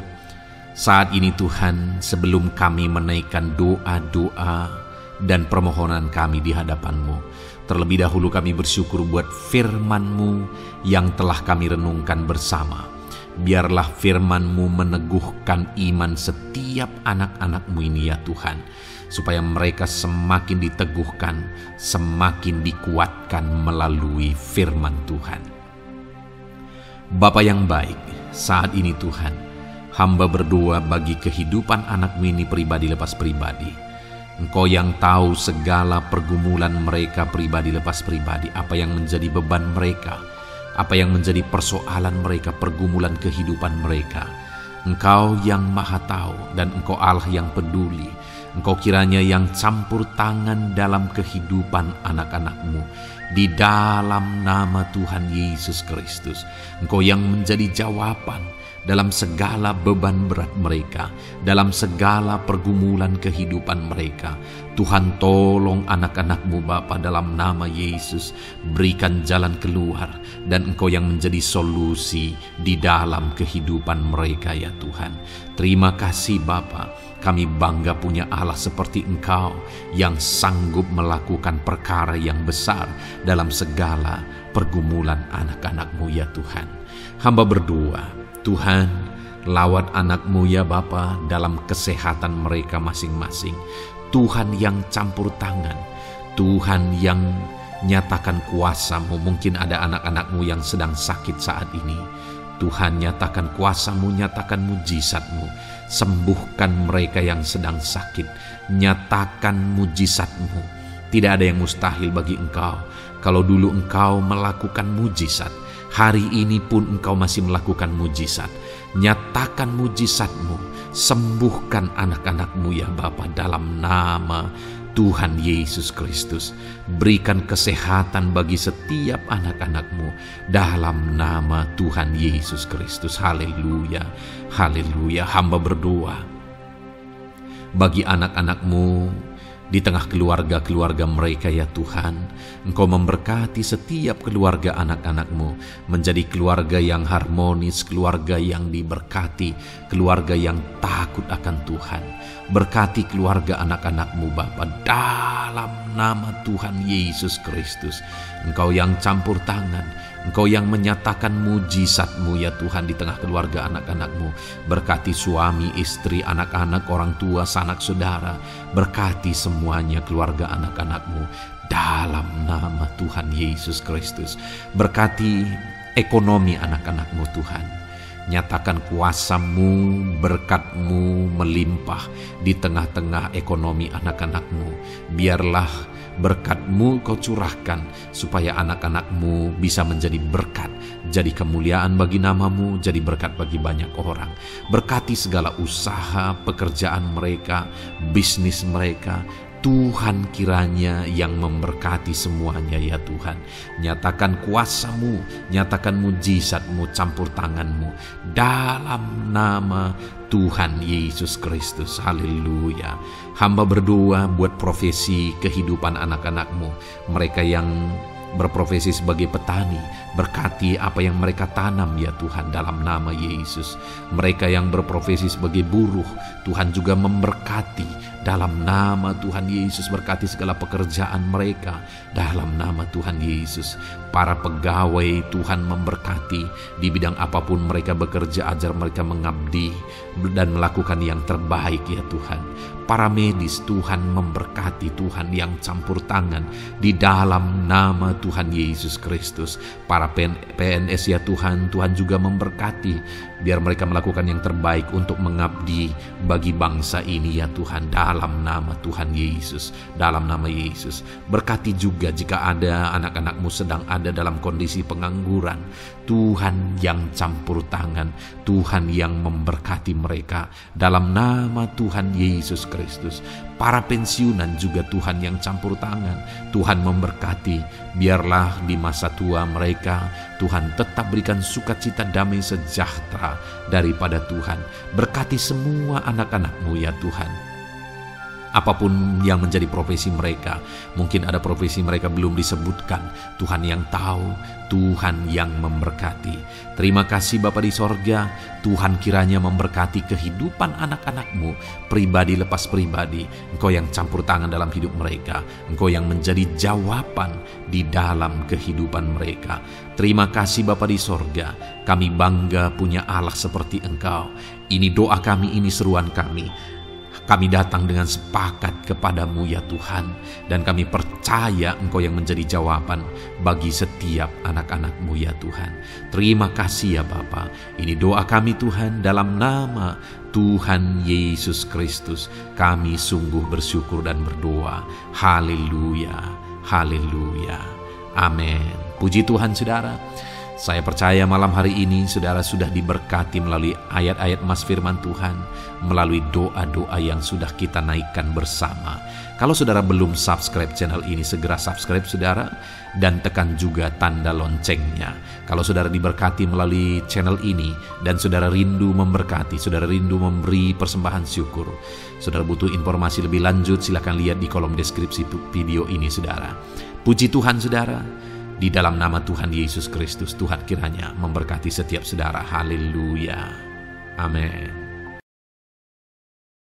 saat ini Tuhan, sebelum kami menaikkan doa-doa dan permohonan kami di hadapan-Mu, terlebih dahulu kami bersyukur buat firman-Mu yang telah kami renungkan bersama. Biarlah firman-Mu meneguhkan iman setiap anak-anak-Mu ini ya Tuhan, supaya mereka semakin diteguhkan, semakin dikuatkan melalui firman Tuhan. Bapa yang baik, saat ini Tuhan, hamba berdoa bagi kehidupan anak-Mu ini pribadi lepas pribadi. Engkau yang tahu segala pergumulan mereka pribadi lepas pribadi, apa yang menjadi beban mereka, apa yang menjadi persoalan mereka, pergumulan kehidupan mereka. Engkau yang maha tahu dan Engkau Allah yang peduli. Engkau kiranya yang campur tangan dalam kehidupan anak-anak-Mu. Di dalam nama Tuhan Yesus Kristus, Engkau yang menjadi jawaban dalam segala beban berat mereka, dalam segala pergumulan kehidupan mereka. Tuhan, tolong anak-anak-Mu Bapa, dalam nama Yesus. Berikan jalan keluar, dan Engkau yang menjadi solusi di dalam kehidupan mereka ya Tuhan. Terima kasih Bapa, kami bangga punya Allah seperti Engkau yang sanggup melakukan perkara yang besar dalam segala pergumulan anak-anak-Mu ya Tuhan. Hamba berdoa, Tuhan, lawat anak-Mu ya Bapa dalam kesehatan mereka masing-masing. Tuhan yang campur tangan, Tuhan yang nyatakan kuasa-Mu. Mungkin ada anak-anak-Mu yang sedang sakit saat ini. Tuhan, nyatakan kuasa-Mu, nyatakan mujizat-Mu. Sembuhkan mereka yang sedang sakit. Nyatakan mujizat-Mu. Tidak ada yang mustahil bagi Engkau. Kalau dulu Engkau melakukan mujizat, hari ini pun Engkau masih melakukan mujizat. Nyatakan mujizat-Mu. Sembuhkan anak-anak-Mu ya Bapa dalam nama Tuhan Yesus Kristus. Berikan kesehatan bagi setiap anak-anak-Mu dalam nama Tuhan Yesus Kristus. Haleluya, haleluya. Hamba berdoa bagi anak-anak-Mu di tengah keluarga-keluarga mereka ya Tuhan. Engkau memberkati setiap keluarga anak-anak-Mu menjadi keluarga yang harmonis, keluarga yang diberkati, keluarga yang takut akan Tuhan. Berkati keluarga anak-anak-Mu Bapa dalam nama Tuhan Yesus Kristus. Engkau yang campur tangan, Engkau yang menyatakan mujizat-Mu ya Tuhan di tengah keluarga anak-anak-Mu. Berkati suami, istri, anak-anak, orang tua, sanak saudara. Berkati semuanya keluarga anak-anak-Mu dalam nama Tuhan Yesus Kristus. Berkati ekonomi anak-anak-Mu Tuhan. Nyatakan kuasa-Mu, berkat-Mu melimpah di tengah-tengah ekonomi anak-anak-Mu. Biarlah berkat-Mu Kau curahkan supaya anak-anak-Mu bisa menjadi berkat, jadi kemuliaan bagi nama-Mu, jadi berkat bagi banyak orang. Berkati segala usaha, pekerjaan mereka, bisnis mereka. Tuhan kiranya yang memberkati semuanya ya Tuhan. Nyatakan kuasa-Mu, nyatakan mujizat-Mu, campur tangan-Mu dalam nama Tuhan Yesus Kristus. Haleluya. Hamba berdoa buat profesi kehidupan anak-anak-Mu, mereka yang berprofesi sebagai petani. Berkati apa yang mereka tanam ya Tuhan dalam nama Yesus. Mereka yang berprofesi sebagai buruh, Tuhan juga memberkati dalam nama Tuhan Yesus. Berkati segala pekerjaan mereka dalam nama Tuhan Yesus. Para pegawai Tuhan memberkati di bidang apapun mereka bekerja, ajar mereka mengabdi dan melakukan yang terbaik ya Tuhan. Para medis Tuhan memberkati, Tuhan yang campur tangan di dalam nama Tuhan Yesus Kristus. Para PNS ya Tuhan, Tuhan juga memberkati biar mereka melakukan yang terbaik untuk mengabdi bagi bangsa ini ya Tuhan dalam nama Tuhan Yesus, dalam nama Yesus. Berkati juga jika ada anak-anakmu sedang ada dalam kondisi pengangguran. Tuhan yang campur tangan, Tuhan yang memberkati mereka dalam nama Tuhan Yesus Kristus. Para pensiunan juga Tuhan yang campur tangan, Tuhan memberkati. Biarlah di masa tua mereka Tuhan tetap berikan sukacita, damai sejahtera daripada Tuhan. Berkati semua anak-anakmu ya Tuhan. Apapun yang menjadi profesi mereka, mungkin ada profesi mereka belum disebutkan, Tuhan yang tahu, Tuhan yang memberkati. Terima kasih Bapa di sorga, Tuhan kiranya memberkati kehidupan anak-anakmu, pribadi lepas pribadi. Engkau yang campur tangan dalam hidup mereka, Engkau yang menjadi jawaban di dalam kehidupan mereka. Terima kasih Bapa di sorga, kami bangga punya Allah seperti Engkau. Ini doa kami, ini seruan kami. Kami datang dengan sepakat kepadamu ya Tuhan, dan kami percaya Engkau yang menjadi jawaban bagi setiap anak-anakmu ya Tuhan. Terima kasih ya Bapa. Ini doa kami Tuhan, dalam nama Tuhan Yesus Kristus. Kami sungguh bersyukur dan berdoa. Haleluya, haleluya, amin. Puji Tuhan saudara. Saya percaya malam hari ini saudara sudah diberkati melalui ayat-ayat Mas firman Tuhan, melalui doa-doa yang sudah kita naikkan bersama. Kalau saudara belum subscribe channel ini, segera subscribe saudara, dan tekan juga tanda loncengnya. Kalau saudara diberkati melalui channel ini, dan saudara rindu memberkati, saudara rindu memberi persembahan syukur, saudara butuh informasi lebih lanjut, silakan lihat di kolom deskripsi video ini saudara. Puji Tuhan saudara. Di dalam nama Tuhan Yesus Kristus, Tuhan kiranya memberkati setiap saudara. Haleluya. Amin.